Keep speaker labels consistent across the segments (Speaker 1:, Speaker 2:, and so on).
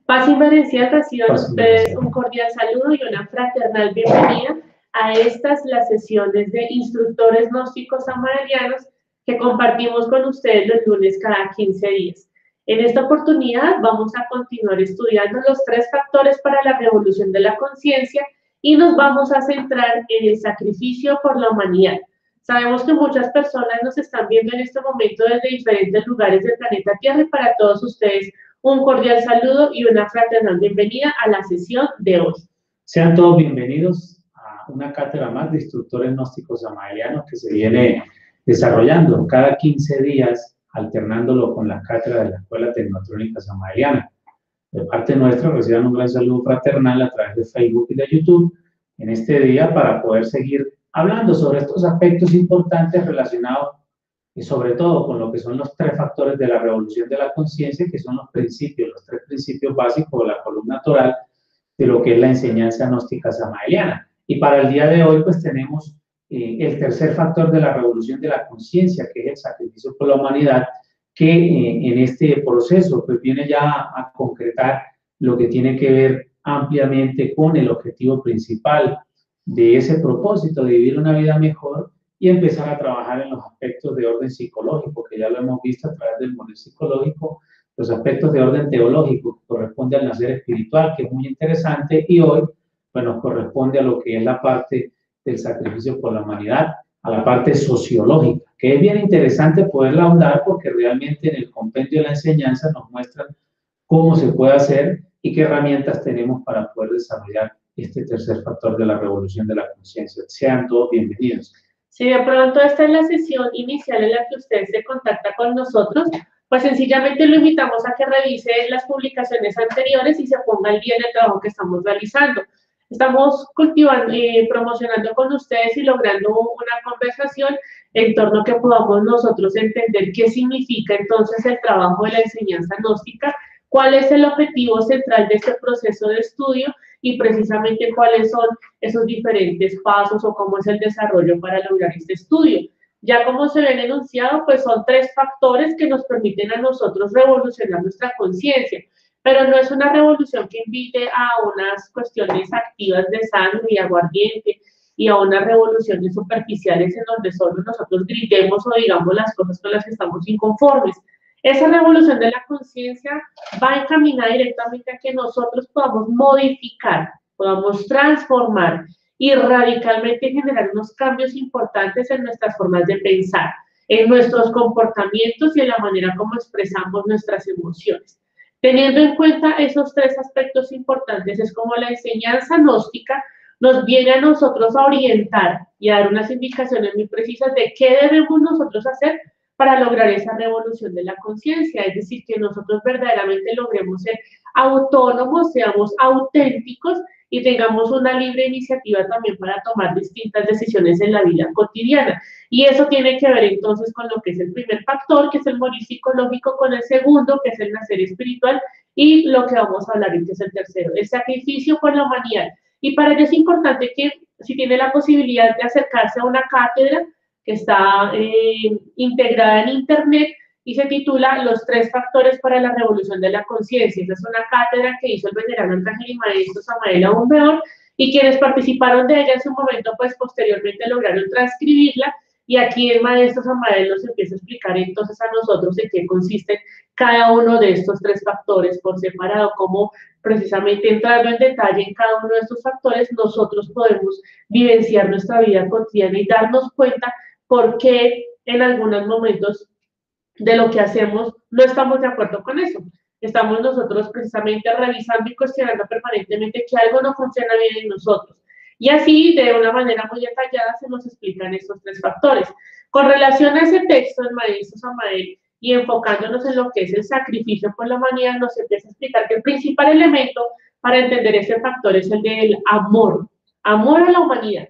Speaker 1: Paz y Merencia reciban
Speaker 2: Paz y
Speaker 1: ustedes
Speaker 2: Merencia.
Speaker 1: un cordial saludo y una fraternal bienvenida a las sesiones de instructores gnósticos samaelianos que compartimos con ustedes los lunes cada 15 días. En esta oportunidad vamos a continuar estudiando los 3 factores para la revolución de la conciencia y nos vamos a centrar en el sacrificio por la humanidad. Sabemos que muchas personas nos están viendo en este momento desde diferentes lugares del planeta Tierra y para todos ustedes un cordial saludo y una fraternal bienvenida a la sesión de hoy.
Speaker 2: Sean todos bienvenidos a una cátedra más de instructores gnósticos samaelianos que se viene desarrollando cada 15 días, alternándolo con la cátedra de la Escuela Tecnotrónica Samaeliana. De parte nuestra, reciban un gran saludo fraternal a través de Facebook y de YouTube en este día para poder seguir hablando sobre estos aspectos importantes relacionados y sobre todo con lo que son los 3 factores de la revolución de la conciencia, que son los 3 principios básicos de la columna toral de lo que es la enseñanza gnóstica samaeliana. Y para el día de hoy, pues tenemos el tercer factor de la revolución de la conciencia, que es el sacrificio por la humanidad, que en este proceso pues viene ya a concretar lo que tiene que ver ampliamente con el objetivo principal de ese propósito, de vivir una vida mejor y empezar a trabajar en los aspectos de orden psicológico, que ya lo hemos visto a través del modelo psicológico, los aspectos de orden teológico que corresponde al nacer espiritual, que es muy interesante, y hoy pues, nos corresponde a lo que es la parte del sacrificio por la humanidad, a la parte sociológica, que es bien interesante poderla ahondar porque realmente en el compendio de la enseñanza nos muestran cómo se puede hacer y qué herramientas tenemos para poder desarrollar este tercer factor de la revolución de la conciencia. Sean todos bienvenidos.
Speaker 1: Si de pronto esta es la sesión inicial en la que usted se contacta con nosotros, pues sencillamente lo invitamos a que revise las publicaciones anteriores y se ponga al día en el trabajo que estamos realizando. Estamos cultivando, promocionando con ustedes y logrando una conversación en torno a que podamos nosotros entender qué significa entonces el trabajo de la enseñanza gnóstica, cuál es el objetivo central de este proceso de estudio y precisamente cuáles son esos diferentes pasos o cómo es el desarrollo para lograr este estudio. Ya como se ven enunciado, pues son 3 factores que nos permiten a nosotros revolucionar nuestra conciencia, pero no es una revolución que invite a unas cuestiones activas de sangre y aguardiente y a unas revoluciones superficiales en donde solo nosotros gritemos o digamos las cosas con las que estamos inconformes. Esa revolución de la conciencia va encaminada directamente a que nosotros podamos modificar, podamos transformar y radicalmente generar unos cambios importantes en nuestras formas de pensar, en nuestros comportamientos y en la manera como expresamos nuestras emociones. Teniendo en cuenta esos 3 aspectos importantes, es como la enseñanza gnóstica nos viene a nosotros a orientar y a dar unas indicaciones muy precisas de qué debemos nosotros hacer para lograr esa revolución de la conciencia, es decir, que nosotros verdaderamente logremos ser autónomos, seamos auténticos y tengamos una libre iniciativa también para tomar distintas decisiones en la vida cotidiana. Y eso tiene que ver entonces con lo que es el primer factor, que es el morir psicológico, con el segundo, que es el nacer espiritual, y lo que vamos a hablar, que es el tercero, el sacrificio por la humanidad. Y para ello es importante que, si tiene la posibilidad de acercarse a una cátedra, que está integrada en Internet y se titula Los 3 factores para la revolución de la conciencia. Esa es una cátedra que hizo el venerano arcángel y maestro Samael Aún Weor, y quienes participaron de ella en su momento, pues posteriormente lograron transcribirla, y aquí el maestro Samael nos empieza a explicar entonces a nosotros en qué consisten cada uno de estos 3 factores por separado, cómo precisamente entrando en detalle en cada uno de estos factores nosotros podemos vivenciar nuestra vida cotidiana y darnos cuenta por qué en algunos momentos de lo que hacemos no estamos de acuerdo con eso. Estamos nosotros precisamente revisando y cuestionando permanentemente que algo no funciona bien en nosotros. Y así, de una manera muy detallada, se nos explican estos 3 factores. Con relación a ese texto del maestro Samael y enfocándonos en lo que es el sacrificio por la humanidad, nos empieza a explicar que el principal elemento para entender ese factor es el del amor, amor a la humanidad.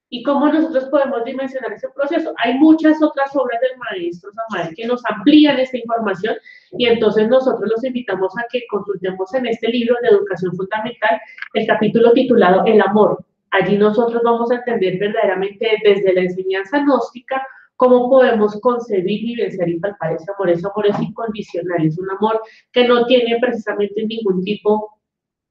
Speaker 1: ¿Y cómo nosotros podemos dimensionar ese proceso? Hay muchas otras obras del maestro Samael que nos amplían esta información y entonces nosotros los invitamos a que consultemos en este libro de Educación Fundamental el capítulo titulado El amor. Allí nosotros vamos a entender verdaderamente desde la enseñanza gnóstica ¿Cómo podemos concebir, vivenciar y palpar ese amor? Ese amor es incondicional, es un amor que no tiene precisamente ningún tipo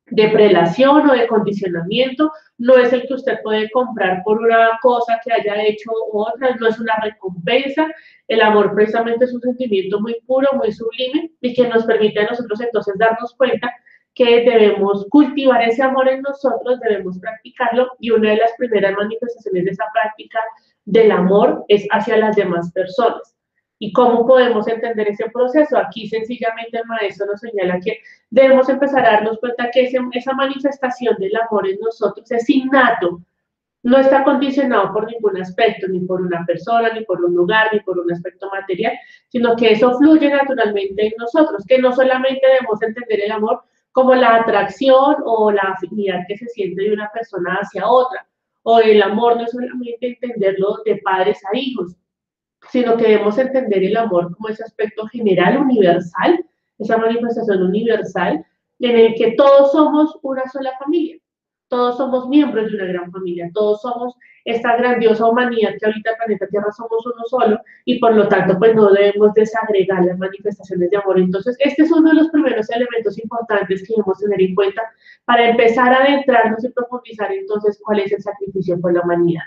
Speaker 1: de prelación o de condicionamiento, no es el que usted puede comprar por una cosa que haya hecho otra, no es una recompensa. El amor precisamente es un sentimiento muy puro, muy sublime y que nos permite a nosotros entonces darnos cuenta que debemos cultivar ese amor en nosotros, debemos practicarlo, y una de las primeras manifestaciones de esa práctica del amor es hacia las demás personas. ¿Y cómo podemos entender ese proceso? Aquí sencillamente el maestro nos señala que debemos empezar a darnos cuenta que esa manifestación del amor en nosotros es innato, no está condicionado por ningún aspecto, ni por una persona, ni por un lugar, ni por un aspecto material, sino que eso fluye naturalmente en nosotros, que no solamente debemos entender el amor como la atracción o la afinidad que se siente de una persona hacia otra, o el amor no es solamente entenderlo de padres a hijos, sino que debemos entender el amor como ese aspecto general, universal, esa manifestación universal, en el que todos somos una sola familia, todos somos miembros de una gran familia, todos somos esta grandiosa humanidad que ahorita el planeta Tierra somos uno solo, y por lo tanto pues no debemos desagregar las manifestaciones de amor. Entonces este es uno de los primeros elementos importantes que debemos tener en cuenta para empezar a adentrarnos y profundizar entonces cuál es el sacrificio por la humanidad.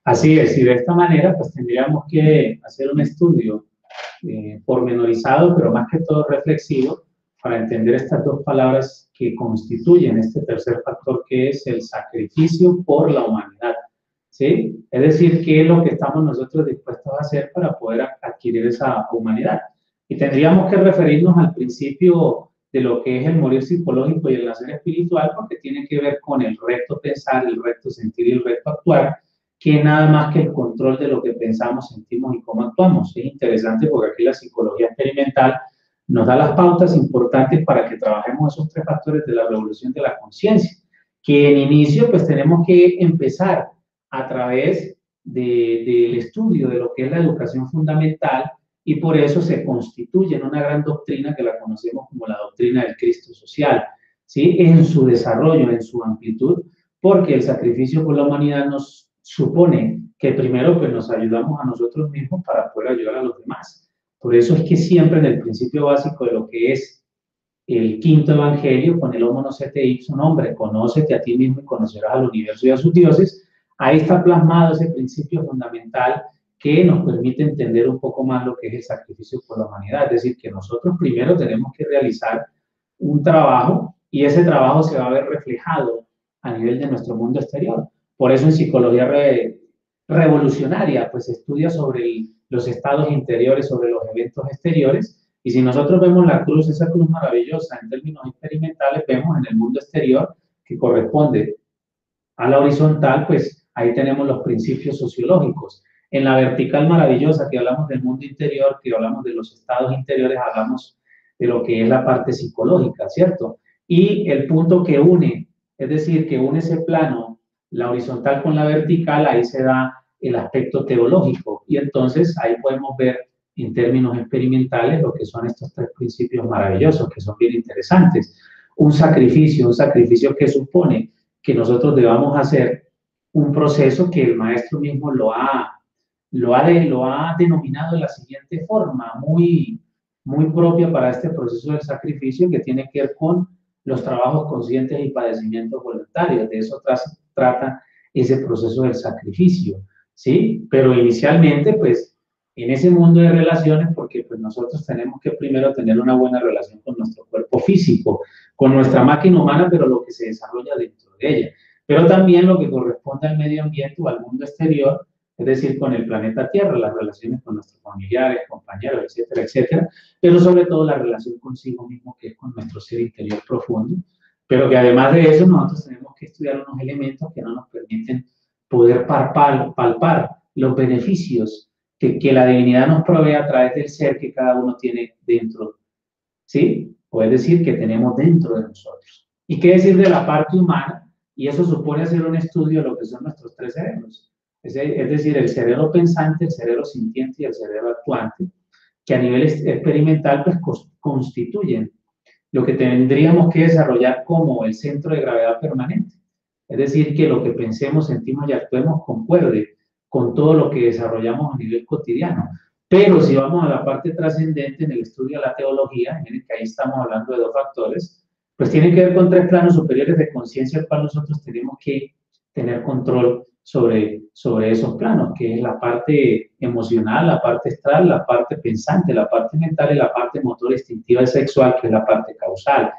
Speaker 2: Así es, y de esta manera pues tendríamos que hacer un estudio pormenorizado, pero más que todo reflexivo, para entender estas dos palabras que constituyen este tercer factor, que es el sacrificio por la humanidad, ¿sí? Es decir, qué es lo que estamos nosotros dispuestos a hacer para poder adquirir esa humanidad. Y tendríamos que referirnos al principio de lo que es el morir psicológico y el nacer espiritual, porque tiene que ver con el recto pensar, el recto sentir y el recto actuar, que nada más que el control de lo que pensamos, sentimos y cómo actuamos. Es interesante porque aquí la psicología experimental nos da las pautas importantes para que trabajemos esos tres factores de la revolución de la conciencia, que en inicio pues tenemos que empezar a través del estudio de lo que es la educación fundamental, y por eso se constituye en una gran doctrina que la conocemos como la doctrina del Cristo social, ¿sí? En su desarrollo, en su amplitud, porque el sacrificio por la humanidad nos supone que primero pues nos ayudamos a nosotros mismos para poder ayudar a los demás. Por eso es que siempre en el principio básico de lo que es el quinto evangelio, con el homo nocete ipsum, hombre, conócete a ti mismo y conocerás al universo y a sus dioses, ahí está plasmado ese principio fundamental que nos permite entender un poco más lo que es el sacrificio por la humanidad. Es decir, que nosotros primero tenemos que realizar un trabajo, y ese trabajo se va a ver reflejado a nivel de nuestro mundo exterior. Por eso en psicología revolucionaria, pues se estudia sobre los estados interiores, sobre los eventos exteriores, y si nosotros vemos la cruz, esa cruz maravillosa en términos experimentales, vemos en el mundo exterior que corresponde a la horizontal, pues ahí tenemos los principios sociológicos. En la vertical maravillosa, que hablamos del mundo interior, que hablamos de los estados interiores, hablamos de lo que es la parte psicológica, ¿cierto? Y el punto que une, es decir, que une ese plano, la horizontal con la vertical, ahí se da el aspecto teológico, y entonces ahí podemos ver en términos experimentales lo que son estos tres principios maravillosos, que son bien interesantes. Un sacrificio que supone que nosotros debamos hacer un proceso que el maestro mismo lo ha denominado de la siguiente forma, muy propia para este proceso del sacrificio, que tiene que ver con los trabajos conscientes y padecimientos voluntarios. De eso trata ese proceso del sacrificio, ¿sí? Pero inicialmente, pues, en ese mundo de relaciones, porque pues nosotros tenemos que primero tener una buena relación con nuestro cuerpo físico, con nuestra máquina humana, pero lo que se desarrolla dentro de ella, pero también lo que corresponde al medio ambiente o al mundo exterior, es decir, con el planeta Tierra, las relaciones con nuestros familiares, compañeros, etcétera, etcétera, pero sobre todo la relación consigo mismo, que es con nuestro ser interior profundo, pero que además de eso nosotros tenemos que estudiar unos elementos que no nos permiten poder palpar los beneficios que la divinidad nos provee a través del ser que cada uno tiene dentro, ¿sí? O es decir, que tenemos dentro de nosotros. ¿Y qué decir de la parte humana? Y eso supone hacer un estudio de lo que son nuestros tres cerebros. Es decir, el cerebro pensante, el cerebro sintiente y el cerebro actuante, que a nivel experimental pues constituyen lo que tendríamos que desarrollar como el centro de gravedad permanente. Es decir, que lo que pensemos, sentimos y actuemos concuerde con todo lo que desarrollamos a nivel cotidiano. Pero si vamos a la parte trascendente en el estudio de la teología, miren que ahí estamos hablando de dos factores, pues tiene que ver con tres planos superiores de conciencia, al cual nosotros tenemos que tener control sobre esos planos, que es la parte emocional, la parte astral, la parte pensante, la parte mental y la parte motora, instintiva y sexual, que es la parte causal.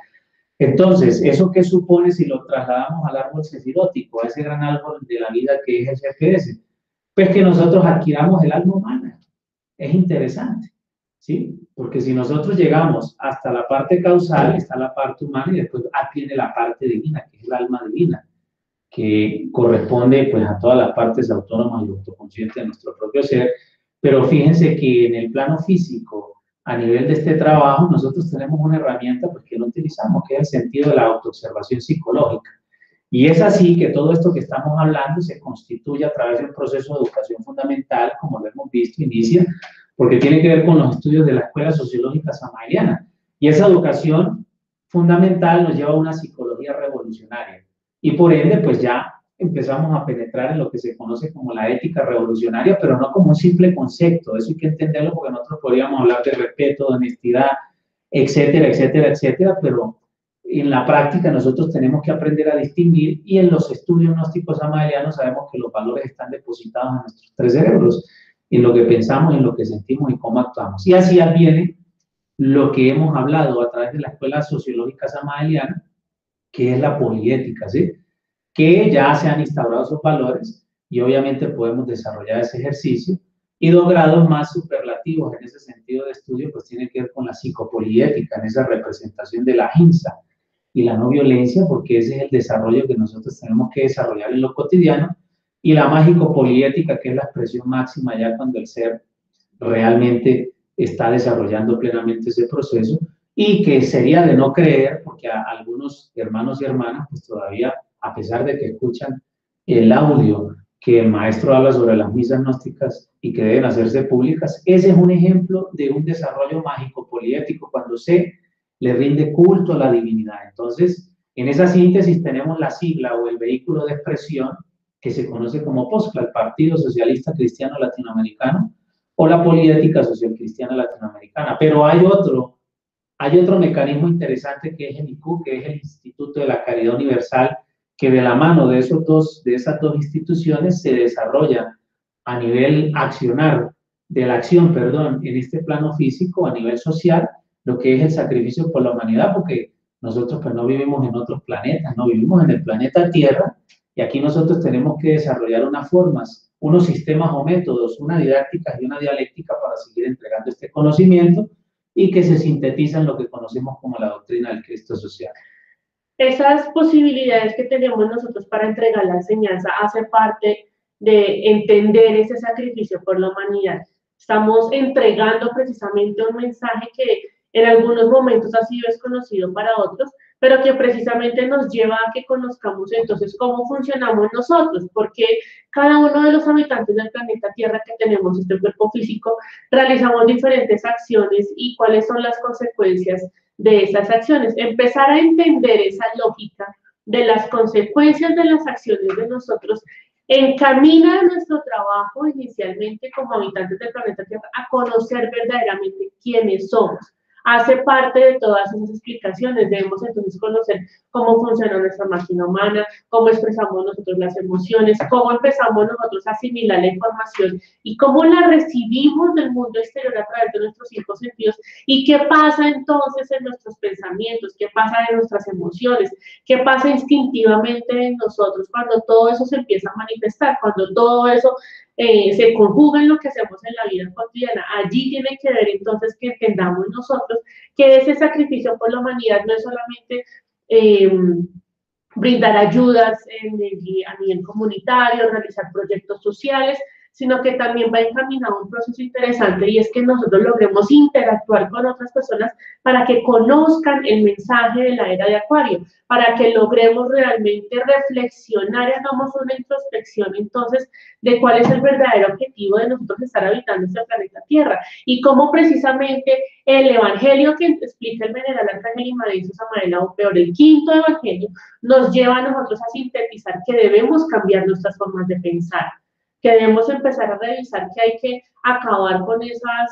Speaker 2: Entonces, ¿eso qué supone si lo trasladamos al árbol sefirótico, a ese gran árbol de la vida que es el GPS? Pues que nosotros adquiramos el alma humana. Es interesante, ¿sí? Porque si nosotros llegamos hasta la parte causal, está la parte humana y después viene la parte divina, que es el alma divina, que corresponde pues a todas las partes autónomas y autoconscientes de nuestro propio ser. Pero fíjense que en el plano físico, a nivel de este trabajo, nosotros tenemos una herramienta pues, que no utilizamos, que es el sentido de la autoobservación psicológica. Y es así que todo esto que estamos hablando se constituye a través de un proceso de educación fundamental, como lo hemos visto, inicia, porque tiene que ver con los estudios de la Escuela Sociológica Samaeliana. Y esa educación fundamental nos lleva a una psicología revolucionaria. Y por ende, pues ya empezamos a penetrar en lo que se conoce como la ética revolucionaria, pero no como un simple concepto. Eso hay que entenderlo porque nosotros podríamos hablar de respeto, de honestidad, etcétera, etcétera, etcétera, pero en la práctica nosotros tenemos que aprender a distinguir y en los estudios gnósticos samaelianos sabemos que los valores están depositados en nuestros tres cerebros, en lo que pensamos, en lo que sentimos y cómo actuamos. Y así adviene lo que hemos hablado a través de la Escuela Sociológica Samaeliana, que es la poliética, ¿sí? Que ya se han instaurado esos valores y obviamente podemos desarrollar ese ejercicio. Y dos grados más superlativos en ese sentido de estudio, pues tiene que ver con la psicopoliética, en esa representación de la ahimsa y la no violencia, porque ese es el desarrollo que nosotros tenemos que desarrollar en lo cotidiano, y la mágico-poliética, que es la expresión máxima ya cuando el ser realmente está desarrollando plenamente ese proceso, y que sería de no creer, porque a algunos hermanos y hermanas, pues todavía, a pesar de que escuchan el audio que el maestro habla sobre las misas gnósticas y que deben hacerse públicas, ese es un ejemplo de un desarrollo mágico poliético, cuando se le rinde culto a la divinidad. Entonces, en esa síntesis tenemos la sigla o el vehículo de expresión que se conoce como POSCLA, el Partido Socialista Cristiano Latinoamericano, o la Poliética Social Cristiana Latinoamericana. Pero hay otro mecanismo interesante que es el ICU, que es el Instituto de la Caridad Universal, que de la mano de esas dos instituciones se desarrolla a nivel de la acción, en este plano físico, a nivel social, lo que es el sacrificio por la humanidad, porque nosotros pues no vivimos en otros planetas, no vivimos en el planeta Tierra, y aquí nosotros tenemos que desarrollar unas formas, unos sistemas o métodos, una didáctica y una dialéctica para seguir entregando este conocimiento y que se sintetiza en lo que conocemos como la doctrina del Cristo social.
Speaker 1: Esas posibilidades que tenemos nosotros para entregar la enseñanza hace parte de entender ese sacrificio por la humanidad. Estamos entregando precisamente un mensaje que en algunos momentos ha sido desconocido para otros, pero que precisamente nos lleva a que conozcamos entonces cómo funcionamos nosotros, porque cada uno de los habitantes del planeta Tierra que tenemos este cuerpo físico, realizamos diferentes acciones y cuáles son las consecuencias de esas acciones. Empezar a entender esa lógica de las consecuencias de las acciones de nosotros encamina nuestro trabajo inicialmente como habitantes del planeta Tierra a conocer verdaderamente quiénes somos. Hace parte de todas esas explicaciones. Debemos entonces conocer cómo funciona nuestra máquina humana, cómo expresamos nosotros las emociones, cómo empezamos nosotros a asimilar la información y cómo la recibimos del mundo exterior a través de nuestros 5 sentidos y qué pasa entonces en nuestros pensamientos, qué pasa en nuestras emociones, qué pasa instintivamente en nosotros cuando todo eso se empieza a manifestar, cuando todo eso se conjuga en lo que hacemos en la vida cotidiana. Allí tiene que ver entonces que entendamos nosotros que ese sacrificio por la humanidad no es solamente brindar ayudas a nivel comunitario, realizar proyectos sociales, sino que también va encaminado a un proceso interesante y es que nosotros logremos interactuar con otras personas para que conozcan el mensaje de la era de Acuario, para que logremos realmente reflexionar y hagamos una introspección entonces de cuál es el verdadero objetivo de nosotros estar habitando este planeta Tierra y cómo precisamente el evangelio que explica el venerable Arcángel Imadencio Samael, o peor, el 5.º evangelio, nos lleva a nosotros a sintetizar que debemos cambiar nuestras formas de pensar, que debemos empezar a revisar, que hay que acabar con esas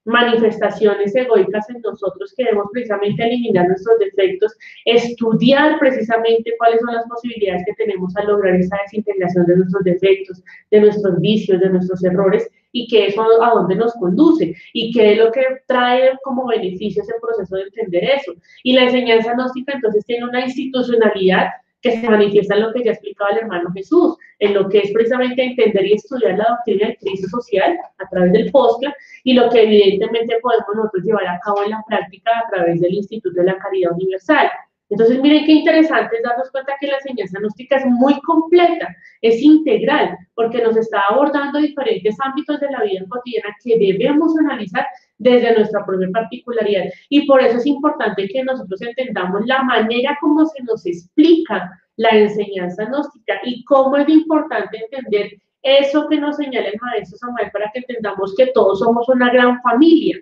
Speaker 1: manifestaciones egoicas en nosotros, que debemos precisamente eliminar nuestros defectos, estudiar precisamente cuáles son las posibilidades que tenemos a lograr esa desintegración de nuestros defectos, de nuestros vicios, de nuestros errores, y que eso a dónde nos conduce, y qué es lo que trae como beneficio ese proceso de entender eso. Y la enseñanza gnóstica entonces tiene una institucionalidad que se manifiesta en lo que ya explicaba el hermano Jesús, en lo que es precisamente entender y estudiar la doctrina del Cristo social a través del POSCLA, y lo que evidentemente podemos nosotros llevar a cabo en la práctica a través del Instituto de la Caridad Universal. Entonces, miren qué interesante es darnos cuenta que la enseñanza gnóstica es muy completa, es integral, porque nos está abordando diferentes ámbitos de la vida cotidiana que debemos analizar desde nuestra propia particularidad. Y por eso es importante que nosotros entendamos la manera como se nos explica la enseñanza gnóstica y cómo es importante entender eso que nos señala el maestro Samael para que entendamos que todos somos una gran familia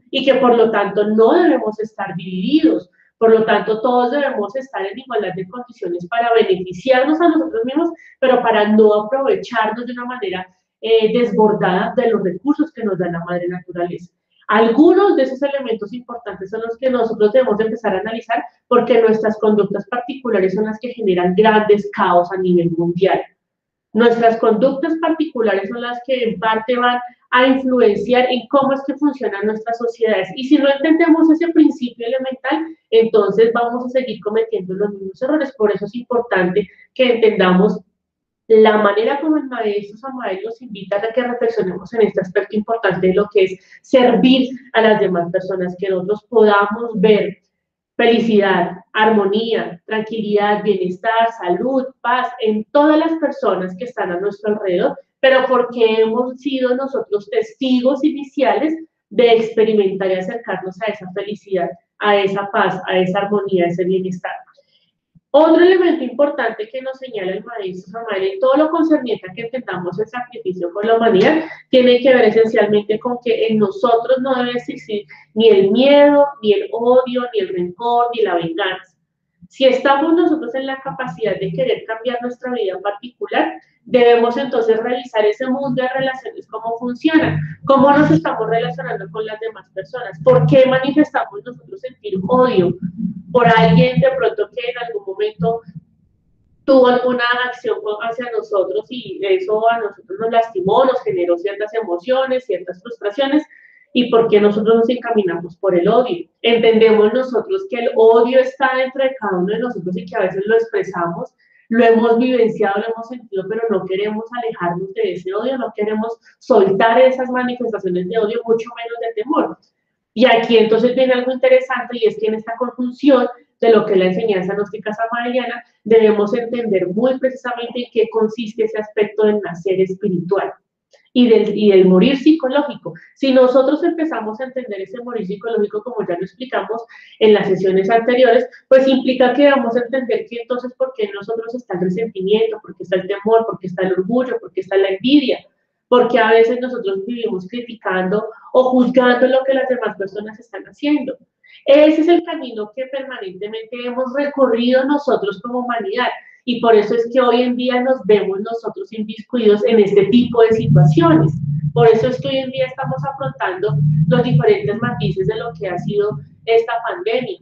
Speaker 1: y que por lo tanto no debemos estar divididos. Por lo tanto, todos debemos estar en igualdad de condiciones para beneficiarnos a nosotros mismos, pero para no aprovecharnos de una manera desbordada de los recursos que nos da la madre naturaleza. Algunos de esos elementos importantes son los que nosotros debemos empezar a analizar porque nuestras conductas particulares son las que generan grandes caos a nivel mundial. Nuestras conductas particulares son las que en parte van a influenciar en cómo es que funcionan nuestras sociedades. Y si no entendemos ese principio elemental, entonces vamos a seguir cometiendo los mismos errores. Por eso es importante que entendamos la manera como el maestro Samael nos invita a que reflexionemos en este aspecto importante de lo que es servir a las demás personas, que nosotros podamos ver felicidad, armonía, tranquilidad, bienestar, salud, paz en todas las personas que están a nuestro alrededor, pero porque hemos sido nosotros testigos iniciales de experimentar y acercarnos a esa felicidad, a esa paz, a esa armonía, a ese bienestar. Otro elemento importante que nos señala el maestro Samael en todo lo concerniente a que entendamos el sacrificio por la humanidad tiene que ver esencialmente con que en nosotros no debe existir ni el miedo, ni el odio, ni el rencor, ni la venganza. Si estamos nosotros en la capacidad de querer cambiar nuestra vida particular, debemos entonces revisar ese mundo de relaciones, cómo funciona, cómo nos estamos relacionando con las demás personas, por qué manifestamos nosotros sentir odio por alguien de pronto que en algún momento tuvo alguna acción hacia nosotros y eso a nosotros nos lastimó, nos generó ciertas emociones, ciertas frustraciones, y por qué nosotros nos encaminamos por el odio. Entendemos nosotros que el odio está dentro de cada uno de nosotros y que a veces lo expresamos, lo hemos vivenciado, lo hemos sentido, pero no queremos alejarnos de ese odio, no queremos soltar esas manifestaciones de odio, mucho menos de temor. Y aquí entonces viene algo interesante y es que en esta conjunción de lo que es la enseñanza gnóstica samaeliana debemos entender muy precisamente en qué consiste ese aspecto del nacer espiritual y del morir psicológico. Si nosotros empezamos a entender ese morir psicológico, como ya lo explicamos en las sesiones anteriores, pues implica que vamos a entender que entonces por qué en nosotros está el resentimiento, por qué está el temor, por qué está el orgullo, por qué está la envidia, porque a veces nosotros vivimos criticando o juzgando lo que las demás personas están haciendo. Ese es el camino que permanentemente hemos recorrido nosotros como humanidad y por eso es que hoy en día nos vemos nosotros inmiscuidos en este tipo de situaciones. Por eso es que hoy en día estamos afrontando los diferentes matices de lo que ha sido esta pandemia.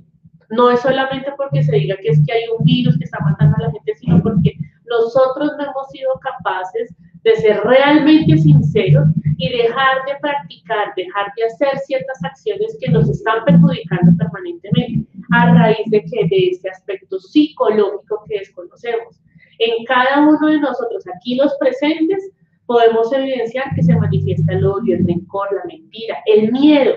Speaker 1: No es solamente porque se diga que es que hay un virus que está matando a la gente, sino porque nosotros no hemos sido capaces de ser realmente sinceros y dejar de practicar, dejar de hacer ciertas acciones que nos están perjudicando permanentemente a raíz de que de este aspecto psicológico que desconocemos. En cada uno de nosotros, aquí los presentes, podemos evidenciar que se manifiesta el odio, el rencor, la mentira, el miedo.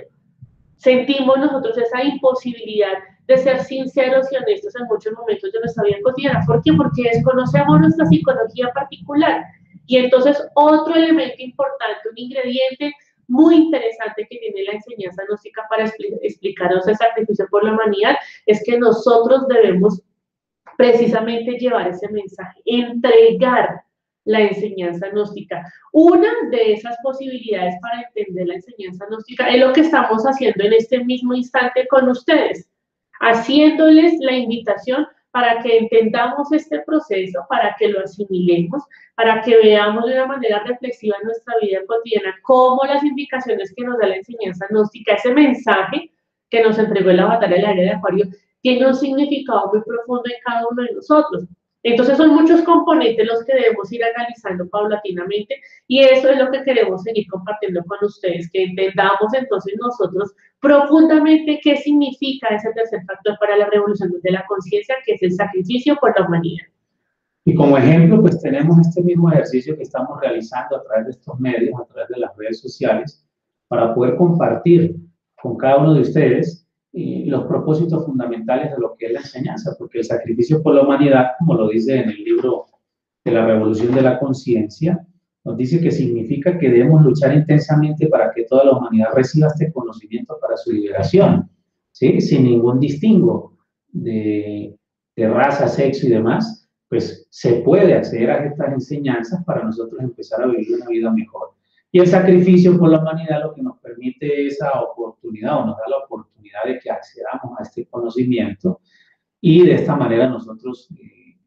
Speaker 1: Sentimos nosotros esa imposibilidad de ser sinceros y honestos en muchos momentos de nuestra vida cotidiana. ¿Por qué? Porque desconocemos nuestra psicología particular. Y entonces otro elemento importante, un ingrediente muy interesante que tiene la enseñanza gnóstica para explicarnos el sacrificio por la humanidad es que nosotros debemos precisamente llevar ese mensaje, entregar la enseñanza gnóstica. Una de esas posibilidades para entender la enseñanza gnóstica es lo que estamos haciendo en este mismo instante con ustedes, haciéndoles la invitación para que entendamos este proceso, para que lo asimilemos, para que veamos de una manera reflexiva en nuestra vida cotidiana cómo las indicaciones que nos da la enseñanza gnóstica, ese mensaje que nos entregó en la batalla del área de Acuario, tiene un significado muy profundo en cada uno de nosotros. Entonces son muchos componentes los que debemos ir analizando paulatinamente y eso es lo que queremos seguir compartiendo con ustedes, que entendamos entonces nosotros profundamente qué significa ese tercer factor para la revolución de la conciencia, que es el sacrificio por la humanidad.
Speaker 2: Y como ejemplo, pues tenemos este mismo ejercicio que estamos realizando a través de estos medios, a través de las redes sociales, para poder compartir con cada uno de ustedes los propósitos fundamentales de lo que es la enseñanza, porque el sacrificio por la humanidad, como lo dice en el libro de la Revolución de la Conciencia, nos dice que significa que debemos luchar intensamente para que toda la humanidad reciba este conocimiento para su liberación, ¿sí? Sin ningún distingo de raza, sexo y demás, pues se puede acceder a estas enseñanzas para nosotros empezar a vivir una vida mejor. Y el sacrificio por la humanidad lo que nos permite esa oportunidad, o nos da la oportunidad de que accedamos a este conocimiento y de esta manera nosotros,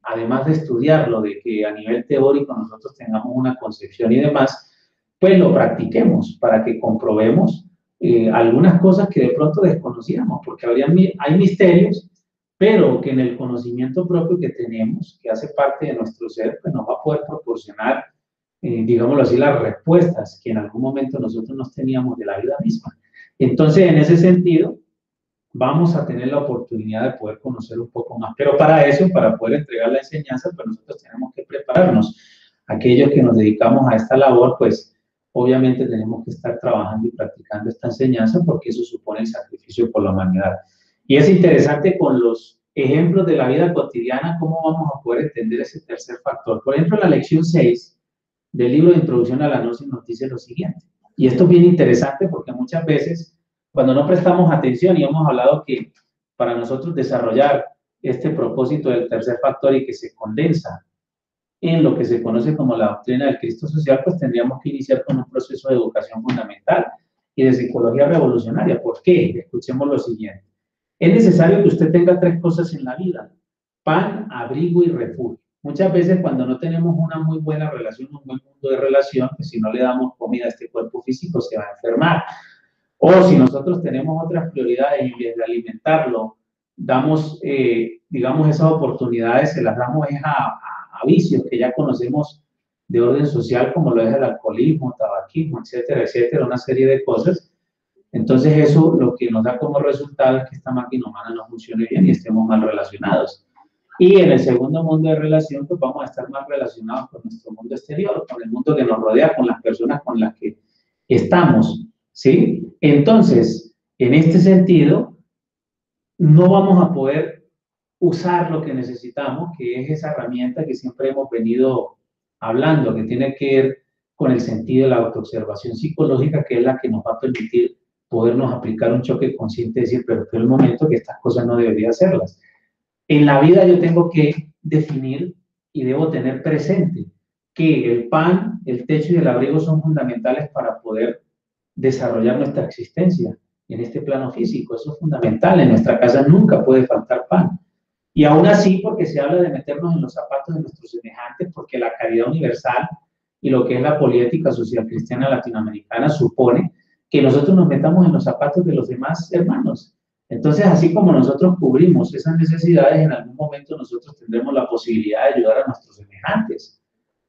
Speaker 2: además de estudiarlo, de que a nivel teórico nosotros tengamos una concepción y demás, pues lo practiquemos para que comprobemos algunas cosas que de pronto desconocíamos, porque hay misterios, pero que en el conocimiento propio que tenemos, que hace parte de nuestro ser, pues nos va a poder proporcionar digámoslo así, las respuestas que en algún momento nosotros nos teníamos de la vida misma. Entonces, en ese sentido, vamos a tener la oportunidad de poder conocer un poco más. Pero para eso, para poder entregar la enseñanza, pues nosotros tenemos que prepararnos. Aquellos que nos dedicamos a esta labor, pues obviamente tenemos que estar trabajando y practicando esta enseñanza porque eso supone el sacrificio por la humanidad. Y es interesante con los ejemplos de la vida cotidiana cómo vamos a poder entender ese tercer factor. Por ejemplo, en la lección 6, del libro de Introducción a la Gnosis nos dice lo siguiente, y esto es bien interesante porque muchas veces cuando no prestamos atención, y hemos hablado que para nosotros desarrollar este propósito del tercer factor y que se condensa en lo que se conoce como la doctrina del Cristo social, pues tendríamos que iniciar con un proceso de educación fundamental y de psicología revolucionaria. ¿Por qué? Escuchemos lo siguiente. Es necesario que usted tenga 3 cosas en la vida: pan, abrigo y refugio. Muchas veces cuando no tenemos una muy buena relación, un buen mundo de relación, pues si no le damos comida a este cuerpo físico se va a enfermar. O si nosotros tenemos otras prioridades y en vez de alimentarlo, damos, digamos, esas oportunidades, se las damos a vicios que ya conocemos de orden social, como lo es el alcoholismo, tabaquismo, etcétera, etcétera, una serie de cosas. Entonces eso lo que nos da como resultado es que esta máquina humana no funcione bien y estemos mal relacionados. Y en el segundo mundo de relación, pues vamos a estar más relacionados con nuestro mundo exterior, con el mundo que nos rodea, con las personas con las que estamos, ¿sí? Entonces, en este sentido, no vamos a poder usar lo que necesitamos, que es esa herramienta que siempre hemos venido hablando, que tiene que ver con el sentido de la autoobservación psicológica, que es la que nos va a permitir podernos aplicar un choque consciente y decir, pero fue el momento que estas cosas no debería hacerlas. En la vida yo tengo que definir y debo tener presente que el pan, el techo y el abrigo son fundamentales para poder desarrollar nuestra existencia en este plano físico. Eso es fundamental. En nuestra casa nunca puede faltar pan. Y aún así, porque se habla de meternos en los zapatos de nuestros semejantes, porque la caridad universal y lo que es la política social cristiana latinoamericana supone que nosotros nos metamos en los zapatos de los demás hermanos. Entonces, así como nosotros cubrimos esas necesidades, en algún momento nosotros tendremos la posibilidad de ayudar a nuestros semejantes.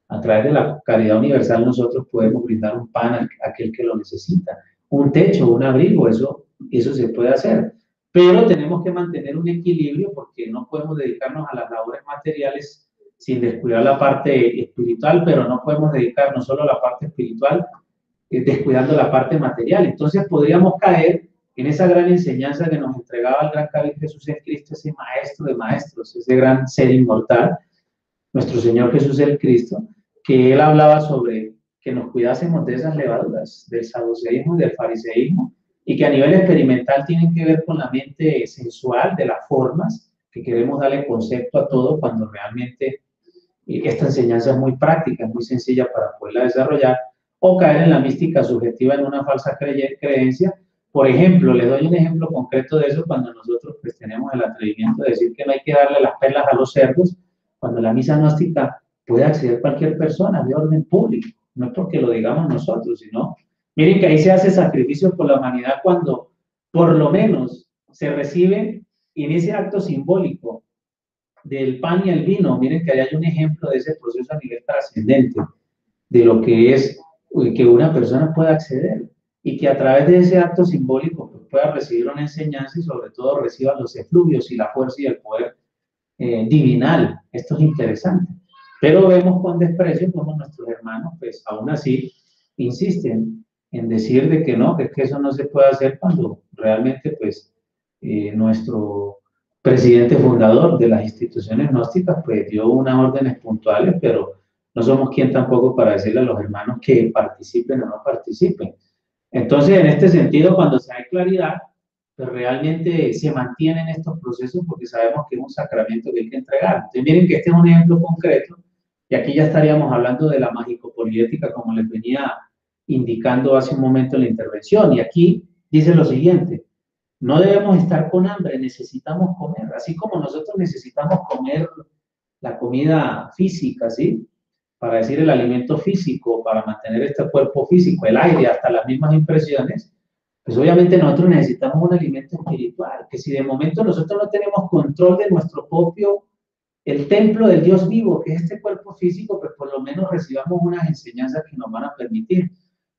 Speaker 2: A través de la caridad universal nosotros podemos brindar un pan a aquel que lo necesita, un techo, un abrigo, eso se puede hacer. Pero tenemos que mantener un equilibrio porque no podemos dedicarnos a las labores materiales sin descuidar la parte espiritual, pero no podemos dedicarnos solo a la parte espiritual descuidando la parte material. Entonces podríamos caer en esa gran enseñanza que nos entregaba el gran Cáliz Jesús en Cristo, ese maestro de maestros, ese gran ser inmortal, nuestro Señor Jesús el Cristo, que él hablaba sobre que nos cuidásemos de esas levaduras, del saduceísmo y del fariseísmo, y que a nivel experimental tienen que ver con la mente sensual, de las formas, que queremos darle concepto a todo cuando realmente esta enseñanza es muy práctica, es muy sencilla para poderla desarrollar, o caer en la mística subjetiva en una falsa creencia. Por ejemplo, les doy un ejemplo concreto de eso cuando nosotros prestamos tenemos el atrevimiento de decir que no hay que darle las perlas a los cerdos, cuando la misa gnóstica puede acceder cualquier persona de orden público. No es porque lo digamos nosotros, sino, miren que ahí se hace sacrificio por la humanidad cuando por lo menos se recibe en ese acto simbólico del pan y el vino. Miren que ahí hay un ejemplo de ese proceso a nivel trascendente, de lo que es que una persona pueda acceder y que a través de ese acto simbólico pues, pueda recibir una enseñanza y sobre todo reciba los efluvios y la fuerza y el poder divinal. Esto es interesante. Pero vemos con desprecio cómo nuestros hermanos, pues aún así, insisten en decir de que no, que es que eso no se puede hacer cuando realmente, pues, nuestro presidente fundador de las instituciones gnósticas, pues dio unas órdenes puntuales, pero no somos quien tampoco para decirle a los hermanos que participen o no participen. Entonces, en este sentido, cuando se hay claridad, pues realmente se mantienen estos procesos porque sabemos que es un sacramento que hay que entregar. Entonces, miren que este es un ejemplo concreto, y aquí ya estaríamos hablando de la mágico-poliética, como les venía indicando hace un momento en la intervención, y aquí dice lo siguiente: no debemos estar con hambre, necesitamos comer, así como nosotros necesitamos comer la comida física, ¿sí? Para decir el alimento físico, para mantener este cuerpo físico, el aire, hasta las mismas impresiones, pues obviamente nosotros necesitamos un alimento espiritual, que si de momento nosotros no tenemos control de nuestro propio, el templo del Dios vivo, que es este cuerpo físico, pues por lo menos recibamos unas enseñanzas que nos van a permitir.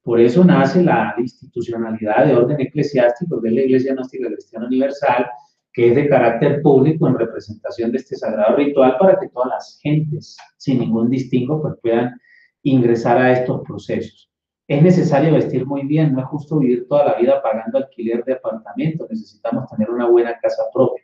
Speaker 2: Por eso nace la institucionalidad de orden eclesiástico, que es la Iglesia Gnóstica Cristiana Universal, que es de carácter público en representación de este sagrado ritual para que todas las gentes, sin ningún distingo, pues puedan ingresar a estos procesos. Es necesario vestir muy bien, no es justo vivir toda la vida pagando alquiler de apartamentos, necesitamos tener una buena casa propia.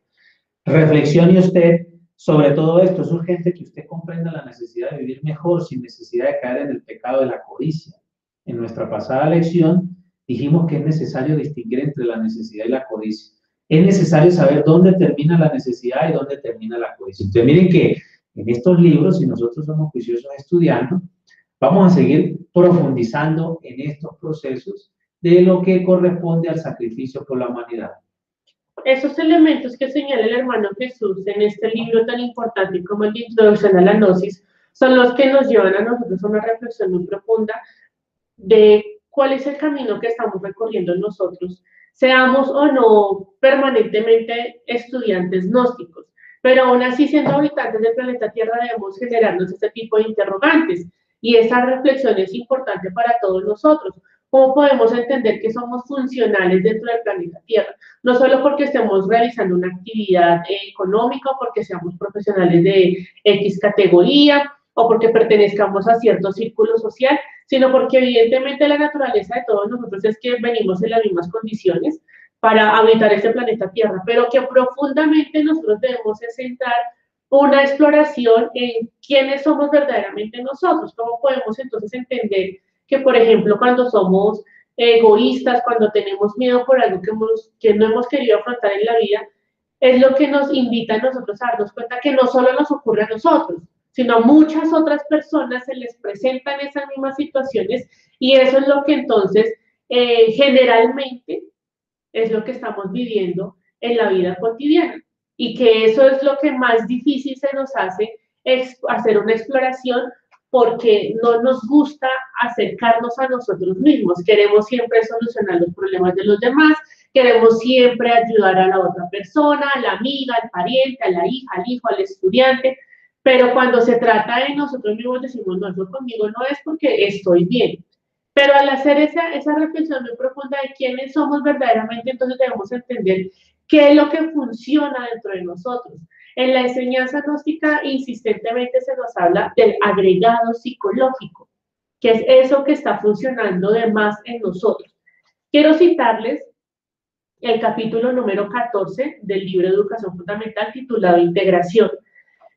Speaker 2: Reflexione usted sobre todo esto, es urgente que usted comprenda la necesidad de vivir mejor sin necesidad de caer en el pecado de la codicia. En nuestra pasada lección dijimos que es necesario distinguir entre la necesidad y la codicia. Es necesario saber dónde termina la necesidad y dónde termina la codicia. Entonces miren que en estos libros, si nosotros somos juiciosos estudiando, vamos a seguir profundizando en estos procesos de lo que corresponde al sacrificio por la humanidad.
Speaker 1: Esos elementos que señala el hermano Jesús en este libro tan importante como el de Introducción a la Gnosis son los que nos llevan a nosotros a una reflexión muy profunda de cuál es el camino que estamos recorriendo nosotros, seamos o no permanentemente estudiantes gnósticos, pero aún así siendo habitantes del planeta Tierra debemos generarnos este tipo de interrogantes, y esa reflexión es importante para todos nosotros. ¿Cómo podemos entender que somos funcionales dentro del planeta Tierra? No solo porque estemos realizando una actividad económica, o porque seamos profesionales de X categoría, o porque pertenezcamos a cierto círculo social, sino porque evidentemente la naturaleza de todos nosotros es que venimos en las mismas condiciones para habitar este planeta Tierra, pero que profundamente nosotros debemos centrar una exploración en quiénes somos verdaderamente nosotros. ¿Cómo podemos entonces entender que, por ejemplo, cuando somos egoístas, cuando tenemos miedo por algo que no hemos querido afrontar en la vida, es lo que nos invita a nosotros a darnos cuenta que no solo nos ocurre a nosotros, sino a muchas otras personas se les presentan esas mismas situaciones, y eso es lo que entonces generalmente es lo que estamos viviendo en la vida cotidiana, y que eso es lo que más difícil se nos hace, es hacer una exploración, porque no nos gusta acercarnos a nosotros mismos. Queremos siempre solucionar los problemas de los demás, queremos siempre ayudar a la otra persona, a la amiga, al pariente, a la hija, al hijo, al estudiante, pero cuando se trata de nosotros mismos decimos, no, eso conmigo no es porque estoy bien. Pero al hacer esa reflexión muy profunda de quiénes somos verdaderamente, entonces debemos entender qué es lo que funciona dentro de nosotros. En la enseñanza gnóstica insistentemente se nos habla del agregado psicológico, que es eso que está funcionando de más en nosotros. Quiero citarles el capítulo número 14 del libro de Educación Fundamental titulado Integración.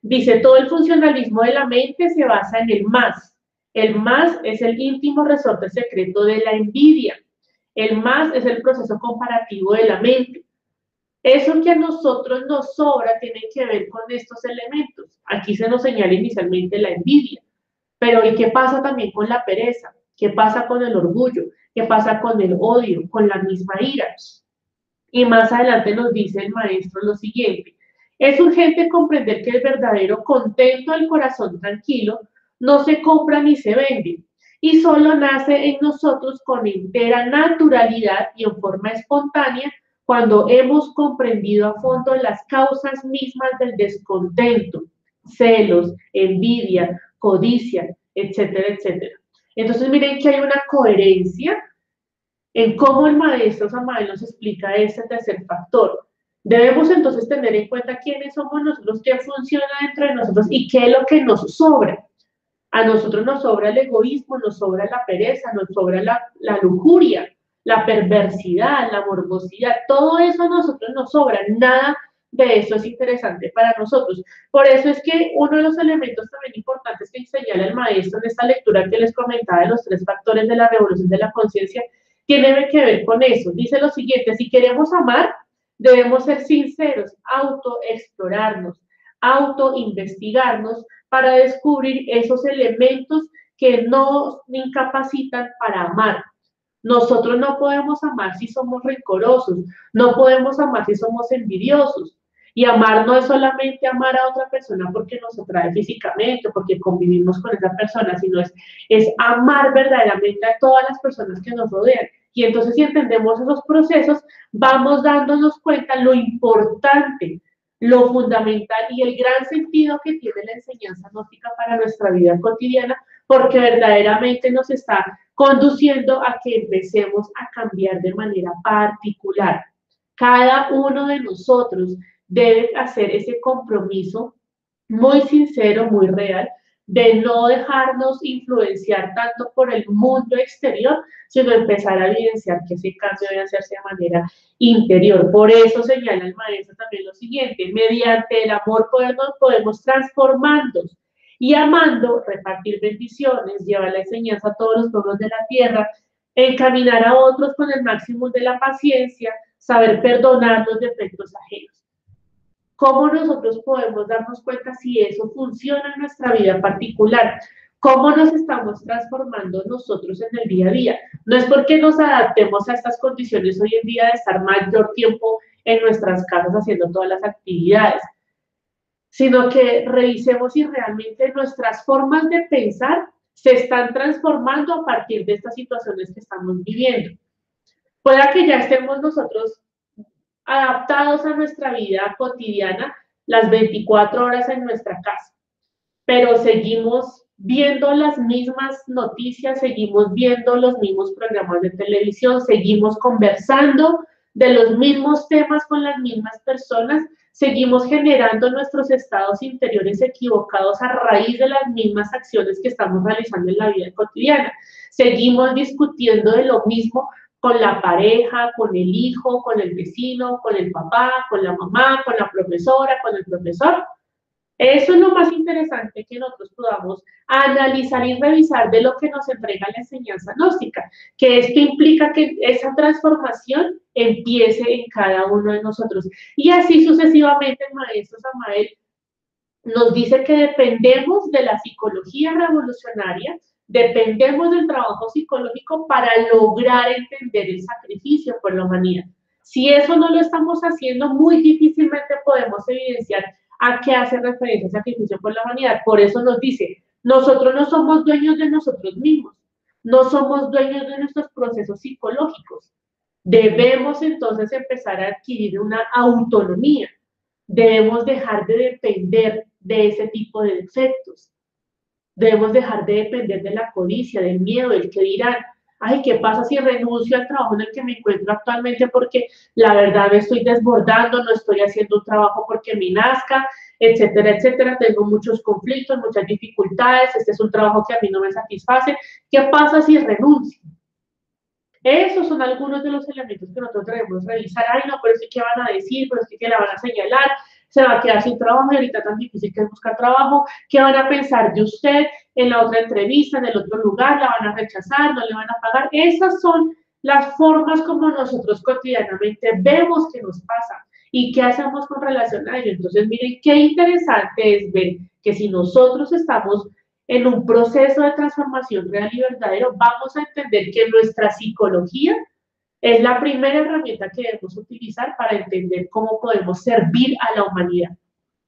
Speaker 1: Dice, todo el funcionalismo de la mente se basa en el más. El más es el íntimo resorte secreto de la envidia. El más es el proceso comparativo de la mente. Eso que a nosotros nos sobra tiene que ver con estos elementos. Aquí se nos señala inicialmente la envidia, pero ¿y qué pasa también con la pereza? ¿Qué pasa con el orgullo? ¿Qué pasa con el odio? Con la misma ira. Y más adelante nos dice el maestro lo siguiente: es urgente comprender que el verdadero contento del corazón tranquilo no se compra ni se vende, y solo nace en nosotros con entera naturalidad y en forma espontánea cuando hemos comprendido a fondo las causas mismas del descontento, celos, envidia, codicia, etcétera, etcétera. Entonces miren que hay una coherencia en cómo el maestro Samael nos explica este tercer factor. Debemos entonces tener en cuenta quiénes somos nosotros, qué funciona dentro de nosotros y qué es lo que nos sobra. A nosotros nos sobra el egoísmo, nos sobra la pereza, nos sobra la lujuria, la perversidad, la morbosidad. Todo eso a nosotros nos sobra. Nada de eso es interesante para nosotros. Por eso es que uno de los elementos también importantes que señala el maestro en esta lectura que les comentaba de los 3 factores de la revolución de la conciencia tiene que ver con eso. Dice lo siguiente: si queremos amar, debemos ser sinceros, autoexplorarnos, autoinvestigarnos para descubrir esos elementos que nos incapacitan para amar. Nosotros no podemos amar si somos rencorosos, no podemos amar si somos envidiosos. Y amar no es solamente amar a otra persona porque nos atrae físicamente, porque convivimos con esa persona, sino es amar verdaderamente a todas las personas que nos rodean. Y entonces, si entendemos esos procesos, vamos dándonos cuenta lo importante, lo fundamental y el gran sentido que tiene la enseñanza gnóstica para nuestra vida cotidiana, porque verdaderamente nos está conduciendo a que empecemos a cambiar de manera particular. Cada uno de nosotros debe hacer ese compromiso muy sincero, muy real, de no dejarnos influenciar tanto por el mundo exterior, sino empezar a evidenciar que ese cambio debe hacerse de manera interior. Por eso señala el maestro también lo siguiente: mediante el amor podemos transformarnos, y amando repartir bendiciones, llevar la enseñanza a todos los pueblos de la tierra, encaminar a otros con el máximo de la paciencia, saber perdonar los defectos ajenos. ¿Cómo nosotros podemos darnos cuenta si eso funciona en nuestra vida particular? ¿Cómo nos estamos transformando nosotros en el día a día? No es porque nos adaptemos a estas condiciones hoy en día de estar mayor tiempo en nuestras casas haciendo todas las actividades, sino que revisemos si realmente nuestras formas de pensar se están transformando a partir de estas situaciones que estamos viviendo. Pueda que ya estemos nosotros adaptados a nuestra vida cotidiana las 24 horas en nuestra casa, pero seguimos viendo las mismas noticias, seguimos viendo los mismos programas de televisión, seguimos conversando de los mismos temas con las mismas personas, seguimos generando nuestros estados interiores equivocados a raíz de las mismas acciones que estamos realizando en la vida cotidiana, seguimos discutiendo de lo mismo con la pareja, con el hijo, con el vecino, con el papá, con la mamá, con la profesora, con el profesor. Eso es lo más interesante que nosotros podamos analizar y revisar de lo que nos entrega la enseñanza gnóstica, que esto implica que esa transformación empiece en cada uno de nosotros. Y así sucesivamente el maestro Samael nos dice que dependemos de la psicología revolucionaria, dependemos del trabajo psicológico para lograr entender el sacrificio por la humanidad. Si eso no lo estamos haciendo, muy difícilmente podemos evidenciar a qué hace referencia el sacrificio por la humanidad. Por eso nos dice: nosotros no somos dueños de nosotros mismos, no somos dueños de nuestros procesos psicológicos. Debemos entonces empezar a adquirir una autonomía. Debemos dejar de depender de ese tipo de defectos. Debemos dejar de depender de la codicia, del miedo, del que dirán. Ay, ¿qué pasa si renuncio al trabajo en el que me encuentro actualmente porque la verdad me estoy desbordando, no estoy haciendo un trabajo porque me nazca, etcétera, etcétera? Tengo muchos conflictos, muchas dificultades, este es un trabajo que a mí no me satisface. ¿Qué pasa si renuncio? Esos son algunos de los elementos que nosotros debemos revisar. Ay, no, pero es que ¿qué van a decir? Pero es que la van a señalar, se va a quedar sin trabajo y ahorita tan difícil que es buscar trabajo. ¿Qué van a pensar de usted en la otra entrevista, en el otro lugar? ¿La van a rechazar? ¿No le van a pagar? Esas son las formas como nosotros cotidianamente vemos que nos pasa y qué hacemos con relación a ello. Entonces, miren, qué interesante es ver que si nosotros estamos en un proceso de transformación real y verdadero, vamos a entender que nuestra psicología Es la primera herramienta que debemos utilizar para entender cómo podemos servir a la humanidad.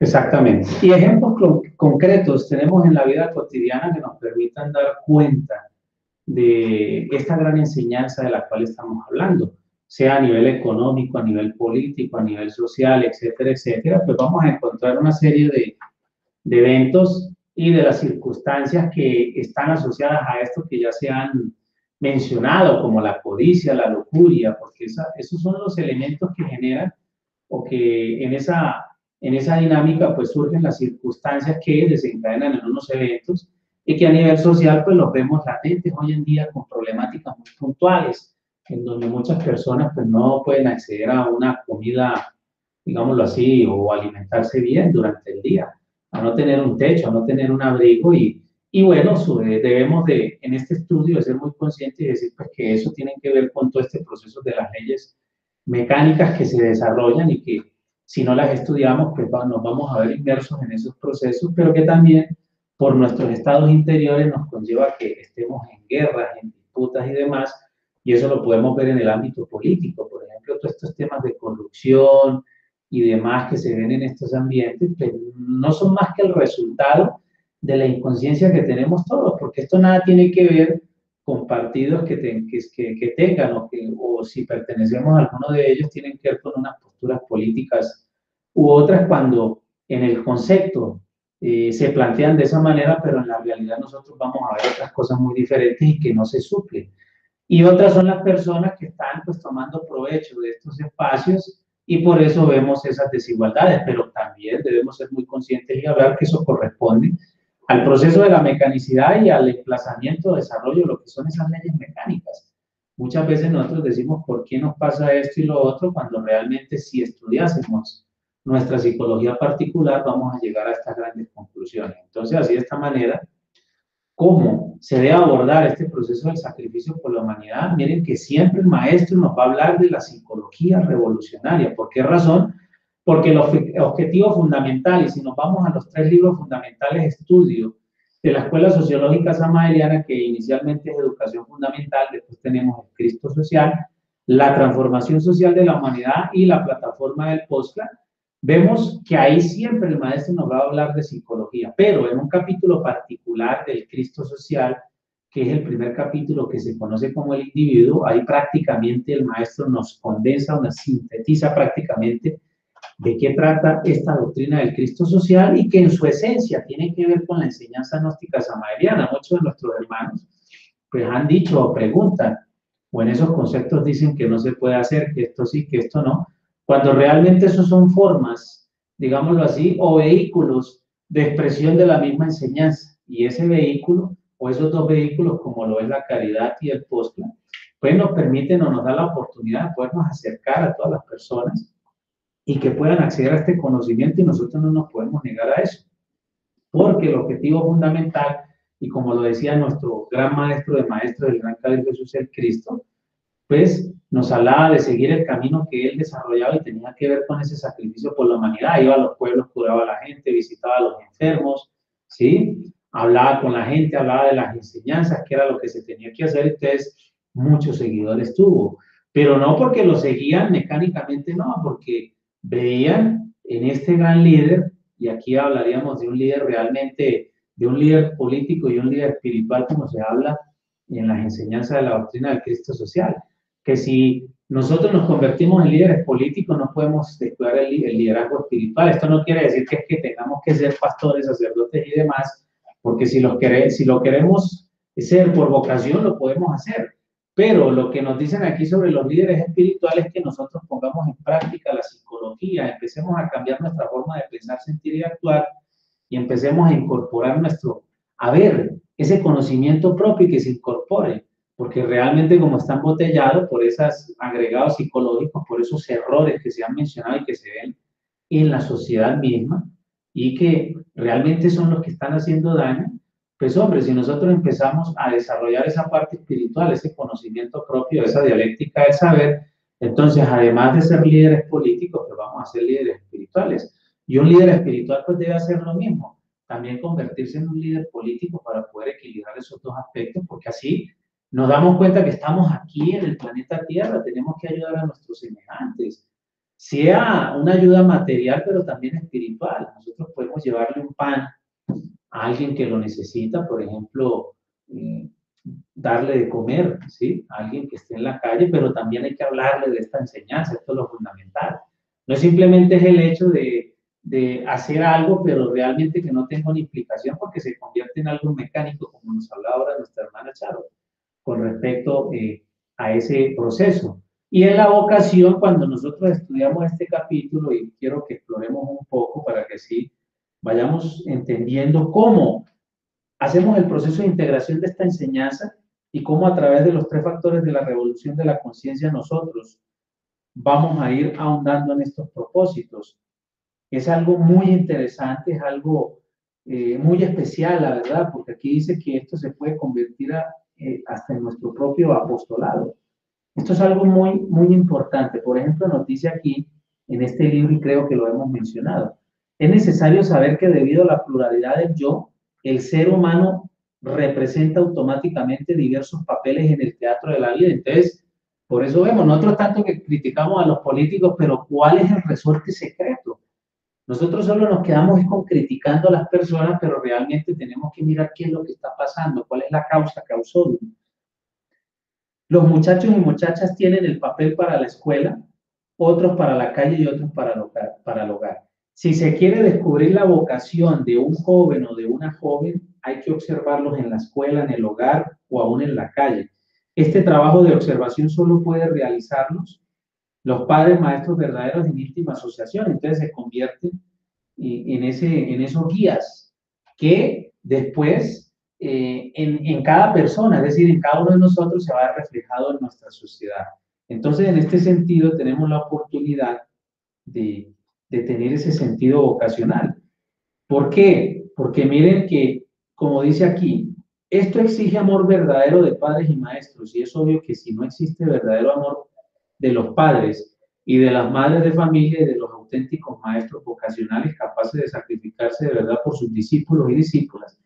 Speaker 2: Exactamente. Y ejemplos concretos tenemos en la vida cotidiana que nos permitan dar cuenta de esta gran enseñanza de la cual estamos hablando, sea a nivel económico, a nivel político, a nivel social, etcétera, etcétera. Pues vamos a encontrar una serie de eventos y de las circunstancias que están asociadas a esto que ya se han mencionado, como la codicia, la lujuria, porque esos son los elementos que generan o que en esa dinámica pues surgen las circunstancias que desencadenan en unos eventos y que a nivel social pues los vemos latentes hoy en día con problemáticas muy puntuales, en donde muchas personas pues no pueden acceder a una comida, digámoslo así, o alimentarse bien durante el día, a no tener un techo, a no tener un abrigo y bueno, debemos de, en este estudio, de ser muy conscientes y decir pues, que eso tiene que ver con todo este proceso de las leyes mecánicas que se desarrollan y que si no las estudiamos, pues nos vamos a ver inmersos en esos procesos, pero que también por nuestros estados interiores nos conlleva que estemos en guerras, en disputas y demás, y eso lo podemos ver en el ámbito político, por ejemplo, todos estos temas de corrupción y demás que se ven en estos ambientes, pues no son más que el resultado de la inconsciencia que tenemos todos, porque esto nada tiene que ver con partidos que tengan o si pertenecemos a alguno de ellos, tienen que ver con unas posturas políticas u otras cuando en el concepto se plantean de esa manera, pero en la realidad nosotros vamos a ver otras cosas muy diferentes y que no se suplen. Y otras son las personas que están pues tomando provecho de estos espacios y por eso vemos esas desigualdades, pero también debemos ser muy conscientes y hablar que eso corresponde al proceso de la mecanicidad y al desplazamiento, desarrollo, lo que son esas leyes mecánicas. Muchas veces nosotros decimos, ¿por qué nos pasa esto y lo otro? Cuando realmente si estudiásemos nuestra psicología particular, vamos a llegar a estas grandes conclusiones. Entonces, así de esta manera, ¿cómo se debe abordar este proceso del sacrificio por la humanidad? Miren que siempre el maestro nos va a hablar de la psicología revolucionaria. ¿Por qué razón? Porque el objetivo fundamental, y si nos vamos a los 3 libros fundamentales de estudio de la Escuela Sociológica Samaeriana, que inicialmente es educación fundamental, después tenemos el Cristo social, la transformación social de la humanidad y la plataforma del postclass, vemos que ahí siempre el maestro nos va a hablar de psicología, pero en un capítulo particular del Cristo social, que es el primer capítulo que se conoce como el individuo, ahí prácticamente el maestro nos condensa, nos sintetiza prácticamente de qué trata esta doctrina del Cristo social y que en su esencia tiene que ver con la enseñanza gnóstica samaeriana. Muchos de nuestros hermanos pues han dicho o preguntan, o en esos conceptos dicen que no se puede hacer, que esto sí, que esto no, cuando realmente esos son formas, digámoslo así, o vehículos de expresión de la misma enseñanza. Y ese vehículo, o esos 2 vehículos, como lo es la caridad y el postclass, pues nos permiten o nos da la oportunidad de podernos acercar a todas las personas y que puedan acceder a este conocimiento y nosotros no nos podemos negar a eso. Porque el objetivo fundamental, y como lo decía nuestro gran maestro de maestros, el gran Cáliz Jesús el Cristo, pues nos hablaba de seguir el camino que él desarrollaba y tenía que ver con ese sacrificio por la humanidad. Iba a los pueblos, curaba a la gente, visitaba a los enfermos, ¿sí? Hablaba con la gente, hablaba de las enseñanzas, que era lo que se tenía que hacer. Entonces, muchos seguidores tuvo, pero no porque lo seguían mecánicamente, no, porque veían en este gran líder, y aquí hablaríamos de un líder realmente, de un líder político y un líder espiritual, como se habla en las enseñanzas de la doctrina del Cristo social, que si nosotros nos convertimos en líderes políticos no podemos descuidar el liderazgo espiritual. Esto no quiere decir que es que tengamos que ser pastores, sacerdotes y demás, porque si lo queremos ser por vocación lo podemos hacer. Pero lo que nos dicen aquí sobre los líderes espirituales es que nosotros pongamos en práctica la psicología, empecemos a cambiar nuestra forma de pensar, sentir y actuar y empecemos a incorporar ese conocimiento propio y que se incorpore, porque realmente como está embotellado por esos agregados psicológicos, por esos errores que se han mencionado y que se ven en la sociedad misma y que realmente son los que están haciendo daño, pues hombre, si nosotros empezamos a desarrollar esa parte espiritual, ese conocimiento propio, esa dialéctica del saber, entonces además de ser líderes políticos, pues vamos a ser líderes espirituales. Y un líder espiritual pues debe hacer lo mismo, también convertirse en un líder político para poder equilibrar esos 2 aspectos, porque así Nos damos cuenta que estamos aquí en el planeta Tierra, tenemos que ayudar a nuestros semejantes, sea una ayuda material, pero también espiritual. Nosotros podemos llevarle un pan a alguien que lo necesita, por ejemplo, darle de comer, ¿sí? A alguien que esté en la calle, pero también hay que hablarle de esta enseñanza, esto es lo fundamental. No simplemente es el hecho de hacer algo, pero realmente que no tenga una implicación porque se convierte en algo mecánico, como nos hablaba ahora nuestra hermana Charo, con respecto a ese proceso. Y en la vocación, cuando nosotros estudiamos este capítulo, y quiero que exploremos un poco para que sí vayamos entendiendo cómo hacemos el proceso de integración de esta enseñanza y cómo a través de los 3 factores de la revolución de la conciencia nosotros vamos a ir ahondando en estos propósitos. Es algo muy interesante, es algo muy especial, la verdad, porque aquí dice que esto se puede convertir hasta en nuestro propio apostolado. Esto es algo muy, muy importante. Por ejemplo, nos dice aquí en este libro, y creo que lo hemos mencionado, es necesario saber que debido a la pluralidad del yo, el ser humano representa automáticamente diversos papeles en el teatro de la vida. Entonces, por eso vemos, nosotros tanto que criticamos a los políticos, pero ¿cuál es el resorte secreto? Nosotros solo nos quedamos con criticando a las personas, pero realmente tenemos que mirar qué es lo que está pasando, cuál es la causa, causódum. Los muchachos y muchachas tienen el papel para la escuela, otros para la calle y otros para el hogar. Si se quiere descubrir la vocación de un joven o de una joven, hay que observarlos en la escuela, en el hogar o aún en la calle. Este trabajo de observación solo puede realizarlos los padres maestros verdaderos en íntima asociación. Entonces se convierten en esos guías que después en cada persona, es decir, en cada uno de nosotros se va a ver reflejado en nuestra sociedad. Entonces, en este sentido, tenemos la oportunidad de tener ese sentido vocacional. ¿Por qué? Porque miren que, como dice aquí, esto exige amor verdadero de padres y maestros, y es obvio que si no existe verdadero amor de los padres y de las madres de familia y de los auténticos maestros vocacionales capaces de sacrificarse de verdad por sus discípulos y discípulas,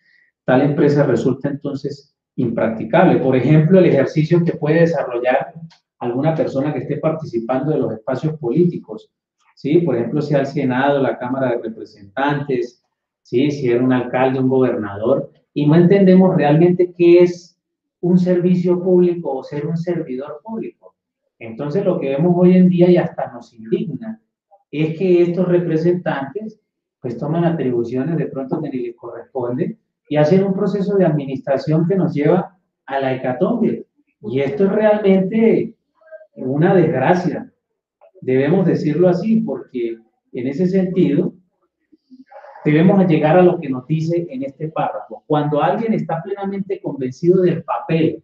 Speaker 2: tal empresa resulta entonces impracticable. Por ejemplo, el ejercicio que puede desarrollar alguna persona que esté participando de los espacios políticos, ¿sí? Por ejemplo, sea el Senado, la Cámara de Representantes, ¿sí? Si era un alcalde, un gobernador, y no entendemos realmente qué es un servicio público o ser un servidor público. Entonces, lo que vemos hoy en día y hasta nos indigna es que estos representantes pues toman atribuciones de pronto que ni les corresponde y hacen un proceso de administración que nos lleva a la hecatombe. Y esto es realmente una desgracia. Debemos decirlo así porque en ese sentido debemos llegar a lo que nos dice en este párrafo. Cuando alguien está plenamente convencido del papel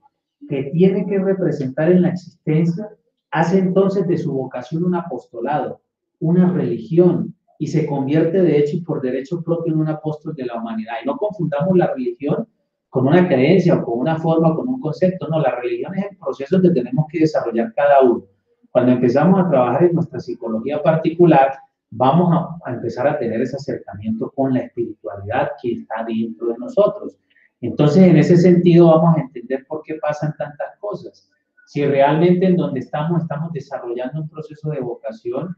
Speaker 2: que tiene que representar en la existencia, hace entonces de su vocación un apostolado, una religión, y se convierte de hecho y por derecho propio en un apóstol de la humanidad. Y no confundamos la religión con una creencia o con una forma, con un concepto. No, la religión es el proceso que tenemos que desarrollar cada uno. Cuando empezamos a trabajar en nuestra psicología particular, vamos a empezar a tener ese acercamiento con la espiritualidad que está dentro de nosotros. Entonces, en ese sentido, vamos a entender por qué pasan tantas cosas. Si realmente en donde estamos desarrollando un proceso de vocación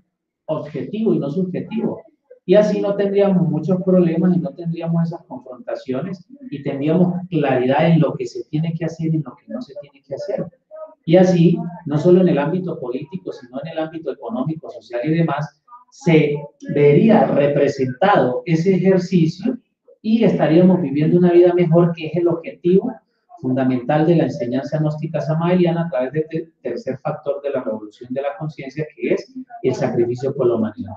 Speaker 2: objetivo y no subjetivo. Y así no tendríamos muchos problemas y no tendríamos esas confrontaciones y tendríamos claridad en lo que se tiene que hacer y en lo que no se tiene que hacer. Y así, no solo en el ámbito político, sino en el ámbito económico, social y demás, se vería representado ese ejercicio y estaríamos viviendo una vida mejor, que es el objetivo fundamental de la enseñanza gnóstica samaeliana a través del tercer factor de la revolución de la conciencia, que es el sacrificio por la humanidad.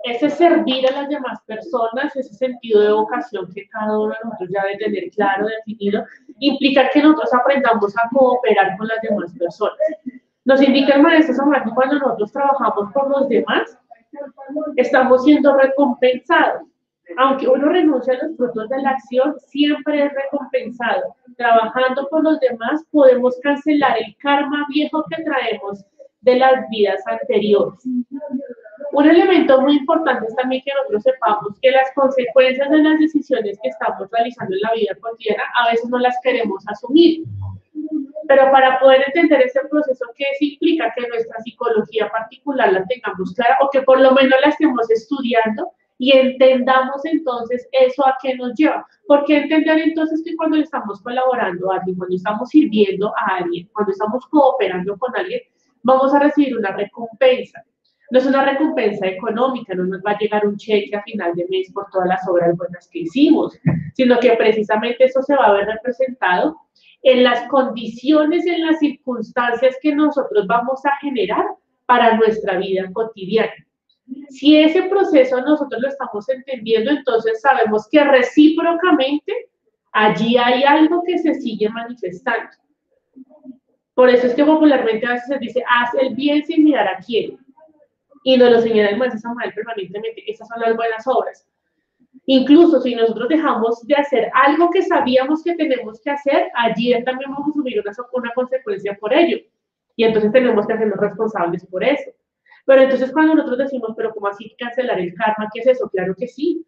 Speaker 1: Ese servir a las demás personas, ese sentido de vocación que cada uno de nosotros ya debe tener claro, definido, implica que nosotros aprendamos a cooperar con las demás personas. Nos indica el maestro San Martín, cuando nosotros trabajamos por los demás, estamos siendo recompensados. Aunque uno renuncia a los frutos de la acción, siempre es recompensado. Trabajando por los demás, podemos cancelar el karma viejo que traemos de las vidas anteriores. Un elemento muy importante es también que nosotros sepamos que las consecuencias de las decisiones que estamos realizando en la vida cotidiana a veces no las queremos asumir. Pero para poder entender ese proceso, ¿qué implica? Que nuestra psicología particular la tengamos clara o que por lo menos la estemos estudiando y entendamos entonces eso a qué nos lleva. ¿Por qué entender entonces que cuando estamos colaborando a alguien, cuando estamos sirviendo a alguien, cuando estamos cooperando con alguien, vamos a recibir una recompensa? No es una recompensa económica, no nos va a llegar un cheque a final de mes por todas las obras buenas que hicimos, sino que precisamente eso se va a ver representado en las condiciones, en las circunstancias que nosotros vamos a generar para nuestra vida cotidiana. Si ese proceso nosotros lo estamos entendiendo, entonces sabemos que recíprocamente allí hay algo que se sigue manifestando. Por eso es que popularmente a veces se dice, haz el bien sin mirar a quién. Y nos lo señala el maestro Samael permanentemente, esas son las buenas obras. Incluso si nosotros dejamos de hacer algo que sabíamos que tenemos que hacer, allí también vamos a asumir una consecuencia por ello. Y entonces tenemos que hacernos responsables por eso. Pero entonces cuando nosotros decimos, pero ¿cómo así cancelar el karma? ¿Qué es eso? Claro que sí.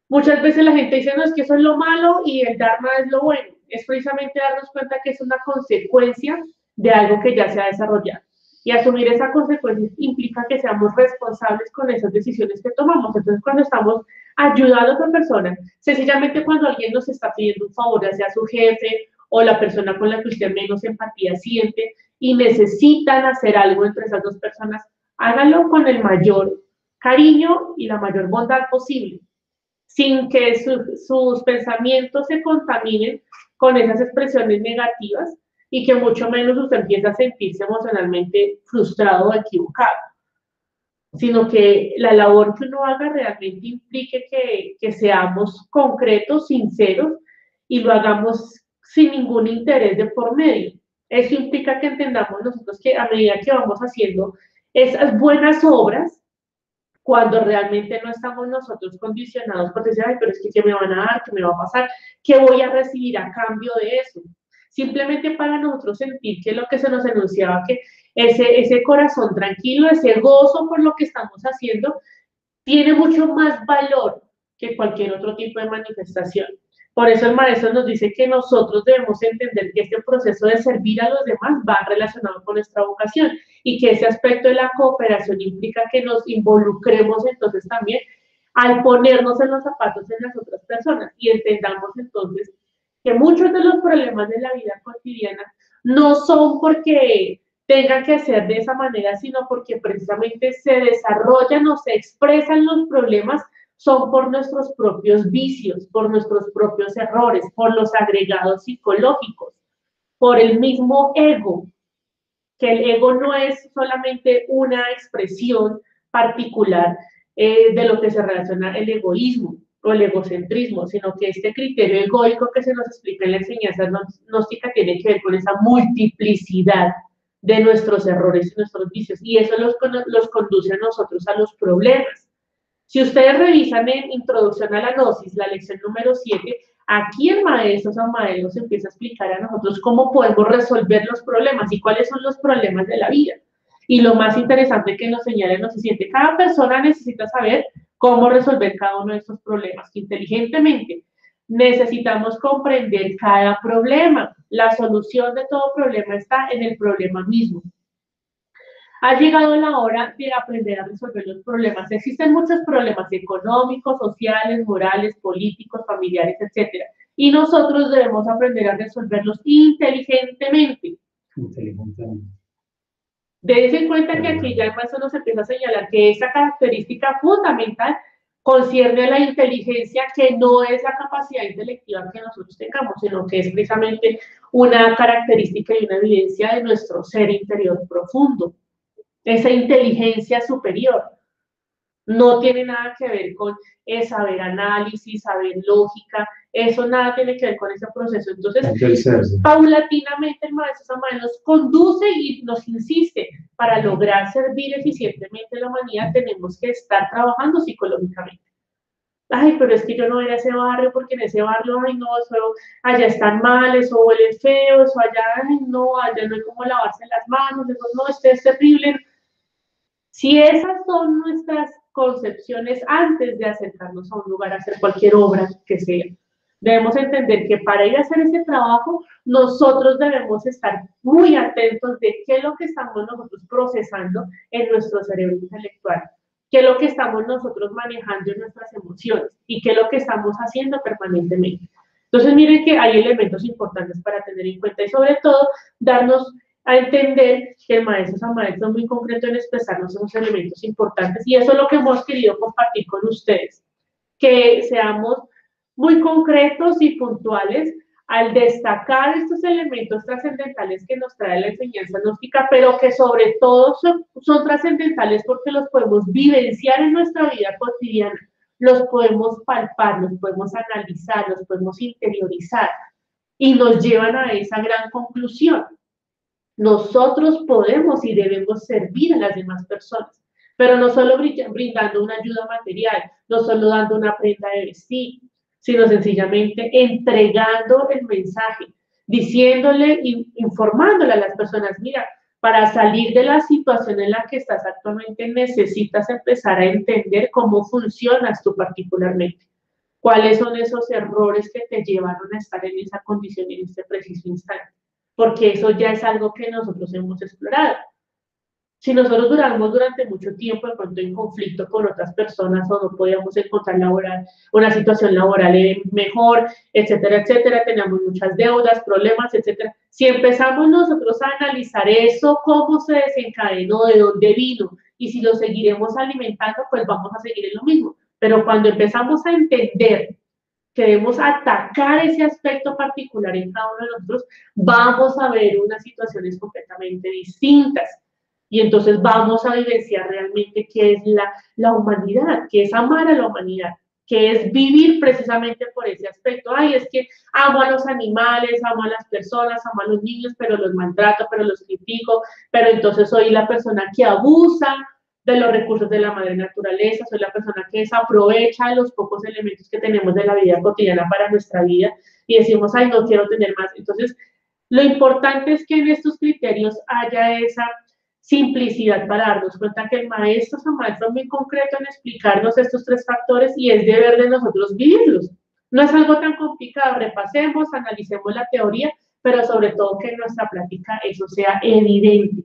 Speaker 1: Muchas veces la gente dice, no, es que eso es lo malo y el dharma es lo bueno. Es precisamente darnos cuenta que es una consecuencia de algo que ya se ha desarrollado. Y asumir esa consecuencia implica que seamos responsables con esas decisiones que tomamos. Entonces, cuando estamos ayudando a otra persona, sencillamente cuando alguien nos está pidiendo un favor, ya sea su jefe o la persona con la que usted menos empatía siente y necesitan hacer algo entre esas dos personas, háganlo con el mayor cariño y la mayor bondad posible, sin que sus pensamientos se contaminen con esas expresiones negativas y que mucho menos usted empieza a sentirse emocionalmente frustrado o equivocado, sino que la labor que uno haga realmente implique que seamos concretos, sinceros y lo hagamos sin ningún interés de por medio. Eso implica que entendamos nosotros que a medida que vamos haciendo esas buenas obras, cuando realmente no estamos nosotros condicionados por decir, ay, pero es que ¿qué me van a dar? ¿Qué me va a pasar? ¿Qué voy a recibir a cambio de eso? Simplemente para nosotros sentir que lo que se nos enunciaba, que ese corazón tranquilo, ese gozo por lo que estamos haciendo, tiene mucho más valor que cualquier otro tipo de manifestación. Por eso el maestro nos dice que nosotros debemos entender que este proceso de servir a los demás va relacionado con nuestra vocación y que ese aspecto de la cooperación implica que nos involucremos entonces también al ponernos en los zapatos de las otras personas y entendamos entonces que muchos de los problemas de la vida cotidiana no son porque tengan que hacer de esa manera, sino porque precisamente se desarrollan o se expresan los problemas son por nuestros propios vicios, por nuestros propios errores, por los agregados psicológicos, por el mismo ego, que el ego no es solamente una expresión particular de lo que se relaciona el egoísmo o el egocentrismo, sino que este criterio egoico que se nos explica en la enseñanza gnóstica tiene que ver con esa multiplicidad de nuestros errores y nuestros vicios, y eso los conduce a nosotros a los problemas. Si ustedes revisan en Introducción a la Gnosis, la lección número 7, aquí el maestro Samael nos empieza a explicar a nosotros cómo podemos resolver los problemas y cuáles son los problemas de la vida. Y lo más interesante que nos señala y nos siente, cada persona necesita saber cómo resolver cada uno de estos problemas, que inteligentemente necesitamos comprender cada problema. La solución de todo problema está en el problema mismo. Ha llegado la hora de aprender a resolver los problemas. Existen muchos problemas económicos, sociales, morales, políticos, familiares, etc. Y nosotros debemos aprender a resolverlos inteligentemente.
Speaker 2: Inteligentemente.
Speaker 1: Dense en cuenta que aquí ya el maestro nos empieza a señalar que esta característica fundamental concierne a la inteligencia, que no es la capacidad intelectiva que nosotros tengamos, sino que es precisamente una característica y una evidencia de nuestro ser interior profundo. Esa inteligencia superior no tiene nada que ver con saber análisis, saber lógica, eso nada tiene que ver con ese proceso. Entonces, paulatinamente el maestro Samael nos conduce y nos insiste, para lograr servir eficientemente a la humanidad tenemos que estar trabajando psicológicamente. Ay, pero es que yo no voy a ese barrio porque en ese barrio, ay, no, eso, allá están mal, eso huele feo, eso allá, ay, no, allá no hay como lavarse las manos, eso no, esto es terrible. Si esas son nuestras concepciones antes de acercarnos a un lugar a hacer cualquier obra que sea, Debemos entender que para ir a hacer ese trabajo, nosotros debemos estar muy atentos de qué es lo que estamos nosotros procesando en nuestro cerebro intelectual, qué es lo que estamos nosotros manejando en nuestras emociones y qué es lo que estamos haciendo permanentemente. Entonces, miren que hay elementos importantes para tener en cuenta y sobre todo darnos a entender que el maestro San Maestro es muy concreto en expresarnos esos elementos importantes y eso es lo que hemos querido compartir con ustedes, que seamos muy concretos y puntuales al destacar estos elementos trascendentales que nos trae la enseñanza gnóstica, pero que sobre todo son trascendentales porque los podemos vivenciar en nuestra vida cotidiana, los podemos palpar, los podemos analizar, los podemos interiorizar y nos llevan a esa gran conclusión. Nosotros podemos y debemos servir a las demás personas, pero no solo brindando una ayuda material, no solo dando una prenda de vestir, sino sencillamente entregando el mensaje, diciéndole y informándole a las personas, mira, para salir de la situación en la que estás actualmente necesitas empezar a entender cómo funcionas tú particularmente, cuáles son esos errores que te llevaron a estar en esa condición en este preciso instante, porque eso ya es algo que nosotros hemos explorado. Si nosotros duramos durante mucho tiempo de pronto en conflicto con otras personas o no podíamos encontrar una situación laboral mejor, etcétera, etcétera, teníamos muchas deudas, problemas, etcétera. Si empezamos nosotros a analizar eso, cómo se desencadenó, de dónde vino, y si lo seguiremos alimentando, pues vamos a seguir en lo mismo. Pero cuando empezamos a entender que debemos atacar ese aspecto particular en cada uno de nosotros, vamos a ver unas situaciones completamente distintas. Y entonces vamos a vivenciar realmente qué es la humanidad, qué es amar a la humanidad, qué es vivir precisamente por ese aspecto. Ay, es que amo a los animales, amo a las personas, amo a los niños, pero los maltrato, pero los critico, pero entonces soy la persona que abusa de los recursos de la madre naturaleza, soy la persona que desaprovecha los pocos elementos que tenemos de la vida cotidiana para nuestra vida y decimos, ay, no quiero tener más. Entonces, lo importante es que en estos criterios haya esa simplicidad para darnos cuenta que el maestro San Maestro es muy concreto en explicarnos estos tres factores y es deber de nosotros vivirlos. No es algo tan complicado, repasemos, analicemos la teoría, pero sobre todo que en nuestra práctica eso sea evidente,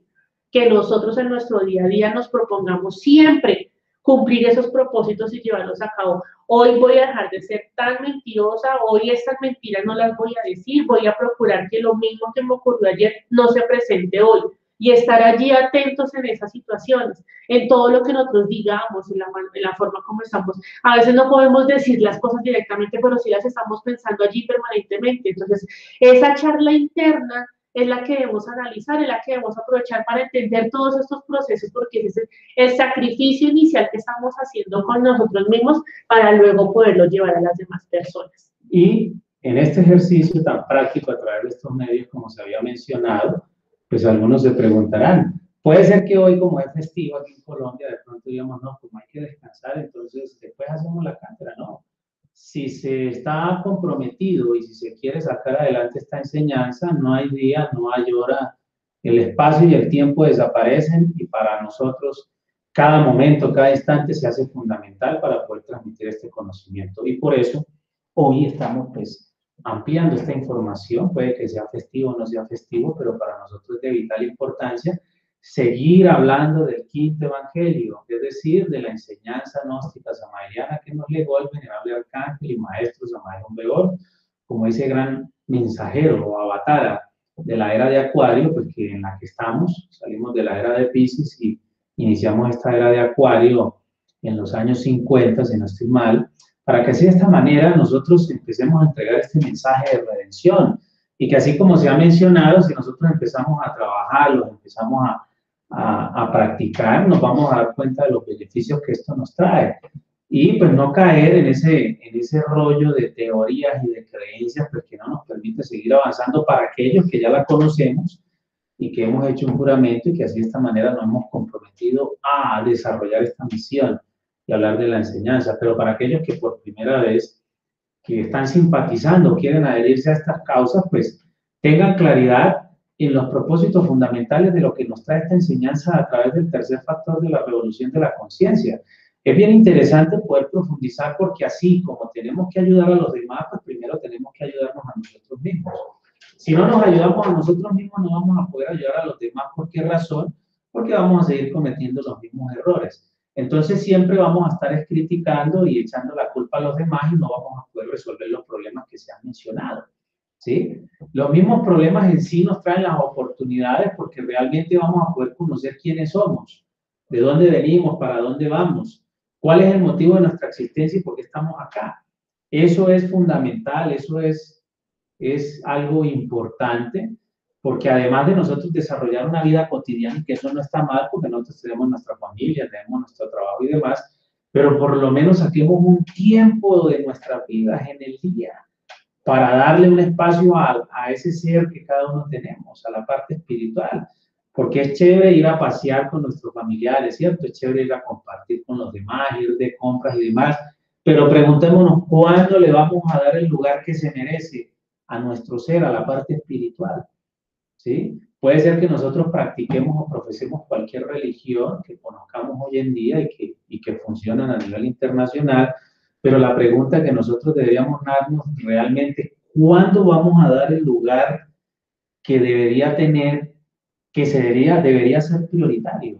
Speaker 1: que nosotros en nuestro día a día nos propongamos siempre cumplir esos propósitos y llevarlos a cabo. Hoy voy a dejar de ser tan mentirosa, hoy estas mentiras no las voy a decir, voy a procurar que lo mismo que me ocurrió ayer no se presente hoy y estar allí atentos en esas situaciones, en todo lo que nosotros digamos, en la forma como estamos. A veces no podemos decir las cosas directamente, pero sí las estamos pensando allí permanentemente. Entonces, esa charla interna es la que debemos analizar, es la que debemos aprovechar para entender todos estos procesos, porque ese es el sacrificio inicial que estamos haciendo con nosotros mismos para luego poderlo llevar a las demás personas.
Speaker 2: Y en este ejercicio tan práctico a través de estos medios, como se había mencionado, pues algunos se preguntarán, puede ser que hoy, como es festivo aquí en Colombia, de pronto digamos, no, como hay que descansar, entonces después hacemos la cátedra. No, si se está comprometido y si se quiere sacar adelante esta enseñanza, no hay día, no hay hora, el espacio y el tiempo desaparecen y para nosotros cada momento, cada instante se hace fundamental para poder transmitir este conocimiento y por eso hoy estamos pues ampliando esta información, puede que sea festivo o no sea festivo, pero para nosotros es de vital importancia seguir hablando del quinto evangelio, es decir, de la enseñanza gnóstica samaeliana que nos legó el venerable arcángel y maestro Samael Weor, como ese gran mensajero o avatar de la era de Acuario, pues que en la que estamos, salimos de la era de Piscis y iniciamos esta era de Acuario en los años 50, si no estoy mal, para que así de esta manera nosotros empecemos a entregar este mensaje de redención y que así como se ha mencionado, si nosotros empezamos a trabajarlo, empezamos a practicar, nos vamos a dar cuenta de los beneficios que esto nos trae y pues no caer en ese rollo de teorías y de creencias pues que no nos permite seguir avanzando para aquellos que ya la conocemos y que hemos hecho un juramento y que así de esta manera nos hemos comprometido a desarrollar esta misión y hablar de la enseñanza, pero para aquellos que por primera vez que están simpatizando, quieren adherirse a estas causas, pues tengan claridad en los propósitos fundamentales de lo que nos trae esta enseñanza a través del tercer factor de la revolución de la conciencia. Es bien interesante poder profundizar porque así como tenemos que ayudar a los demás, pues primero primero tenemos que ayudarnos a nosotros mismos. Si no nos ayudamos a nosotros mismos, no vamos a poder ayudar a los demás. ¿Por qué razón? Porque vamos a seguir cometiendo los mismos errores. Entonces siempre vamos a estar criticando y echando la culpa a los demás y no vamos a poder resolver los problemas que se han mencionado, ¿sí? Los mismos problemas en sí nos traen las oportunidades porque realmente vamos a poder conocer quiénes somos, de dónde venimos, para dónde vamos, cuál es el motivo de nuestra existencia y por qué estamos acá. Eso es fundamental, eso es algo importante, porque además de nosotros desarrollar una vida cotidiana, que eso no está mal, porque nosotros tenemos nuestra familia, tenemos nuestro trabajo y demás, pero por lo menos saquemos un tiempo de nuestras vidas en el día para darle un espacio a ese ser que cada uno tenemos, a la parte espiritual, porque es chévere ir a pasear con nuestros familiares, ¿cierto? Es chévere ir a compartir con los demás, ir de compras y demás, pero preguntémonos cuándo le vamos a dar el lugar que se merece a nuestro ser, a la parte espiritual, ¿sí? Puede ser que nosotros practiquemos o profesemos cualquier religión que conozcamos hoy en día y que funcionan a nivel internacional, pero la pregunta que nosotros deberíamos darnos realmente, ¿cuándo vamos a dar el lugar que debería tener, que debería ser prioritario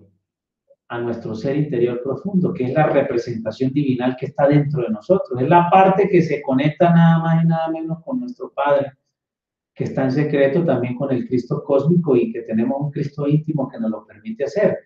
Speaker 2: a nuestro ser interior profundo, que es la representación divinal que está dentro de nosotros? Es la parte que se conecta nada más y nada menos con nuestro Padre, que está en secreto también con el Cristo cósmico y que tenemos un Cristo íntimo que nos lo permite hacer.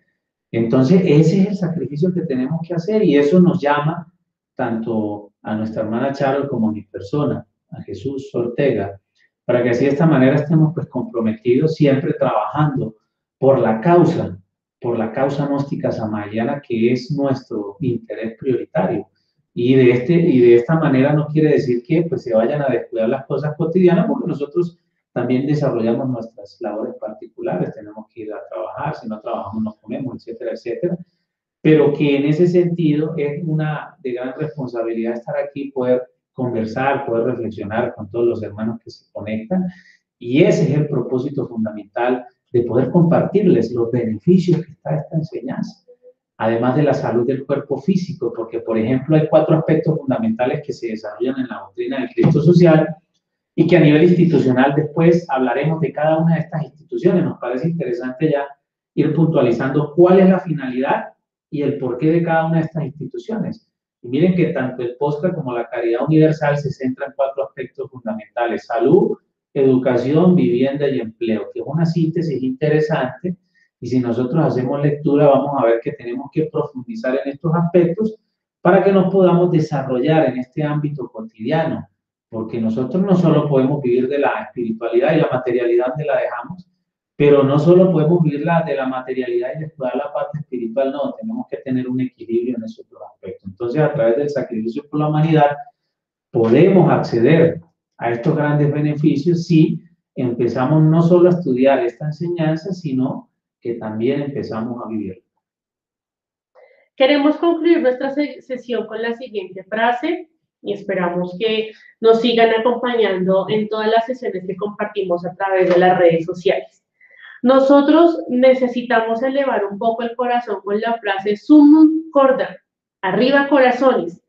Speaker 2: Entonces, ese es el sacrificio que tenemos que hacer y eso nos llama tanto a nuestra hermana Charo como a mi persona, a Jesús Ortega, para que así de esta manera estemos pues comprometidos siempre trabajando por la causa gnóstica samayana, que es nuestro interés prioritario. Y de esta manera no quiere decir que pues, se vayan a descuidar las cosas cotidianas, porque nosotros también desarrollamos nuestras labores particulares, tenemos que ir a trabajar, si no trabajamos no comemos, etcétera, etcétera. Pero que en ese sentido es una de gran responsabilidad estar aquí, poder conversar, poder reflexionar con todos los hermanos que se conectan, y ese es el propósito fundamental de poder compartirles los beneficios que está esta enseñanza, además de la salud del cuerpo físico, porque, por ejemplo, hay 4 aspectos fundamentales que se desarrollan en la doctrina del Cristo social y que a nivel institucional después hablaremos de cada una de estas instituciones. Nos parece interesante ya ir puntualizando cuál es la finalidad y el porqué de cada una de estas instituciones. Y miren que tanto el POSCA como la Caridad Universal se centran en 4 aspectos fundamentales: salud, educación, vivienda y empleo, que es una síntesis interesante. Y si nosotros hacemos lectura, vamos a ver que tenemos que profundizar en estos aspectos para que nos podamos desarrollar en este ámbito cotidiano, porque nosotros no solo podemos vivir de la espiritualidad y la materialidad donde la dejamos, pero no solo podemos vivir de la materialidad y descuidar la parte espiritual, no, tenemos que tener un equilibrio en esos 2 aspectos. Entonces, a través del sacrificio por la humanidad, podemos acceder a estos grandes beneficios si empezamos no solo a estudiar esta enseñanza, sino que también empezamos a vivir.
Speaker 1: Queremos concluir nuestra sesión con la siguiente frase y esperamos que nos sigan acompañando en todas las sesiones que compartimos a través de las redes sociales. Nosotros necesitamos elevar un poco el corazón con la frase Summum Corda, arriba corazones,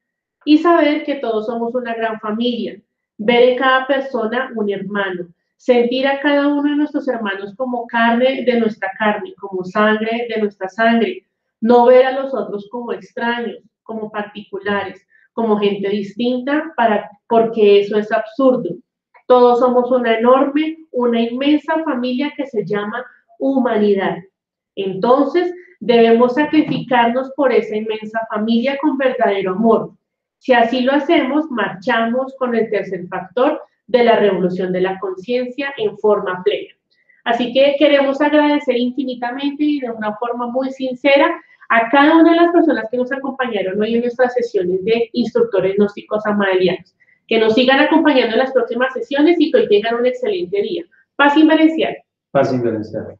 Speaker 1: y saber que todos somos una gran familia, ver en cada persona un hermano, sentir a cada uno de nuestros hermanos como carne de nuestra carne, como sangre de nuestra sangre, no ver a los otros como extraños, como particulares, como gente distinta, porque eso es absurdo. Todos somos una enorme, una inmensa familia que se llama humanidad. Entonces, debemos sacrificarnos por esa inmensa familia con verdadero amor. Si así lo hacemos, marchamos con el tercer factor de la revolución de la conciencia en forma plena. Así que queremos agradecer infinitamente y de una forma muy sincera a cada una de las personas que nos acompañaron hoy en nuestras sesiones de instructores gnósticos samaelianos. Que nos sigan acompañando en las próximas sesiones y que hoy tengan un excelente día. Paz inverencial.
Speaker 2: Paz inverencial.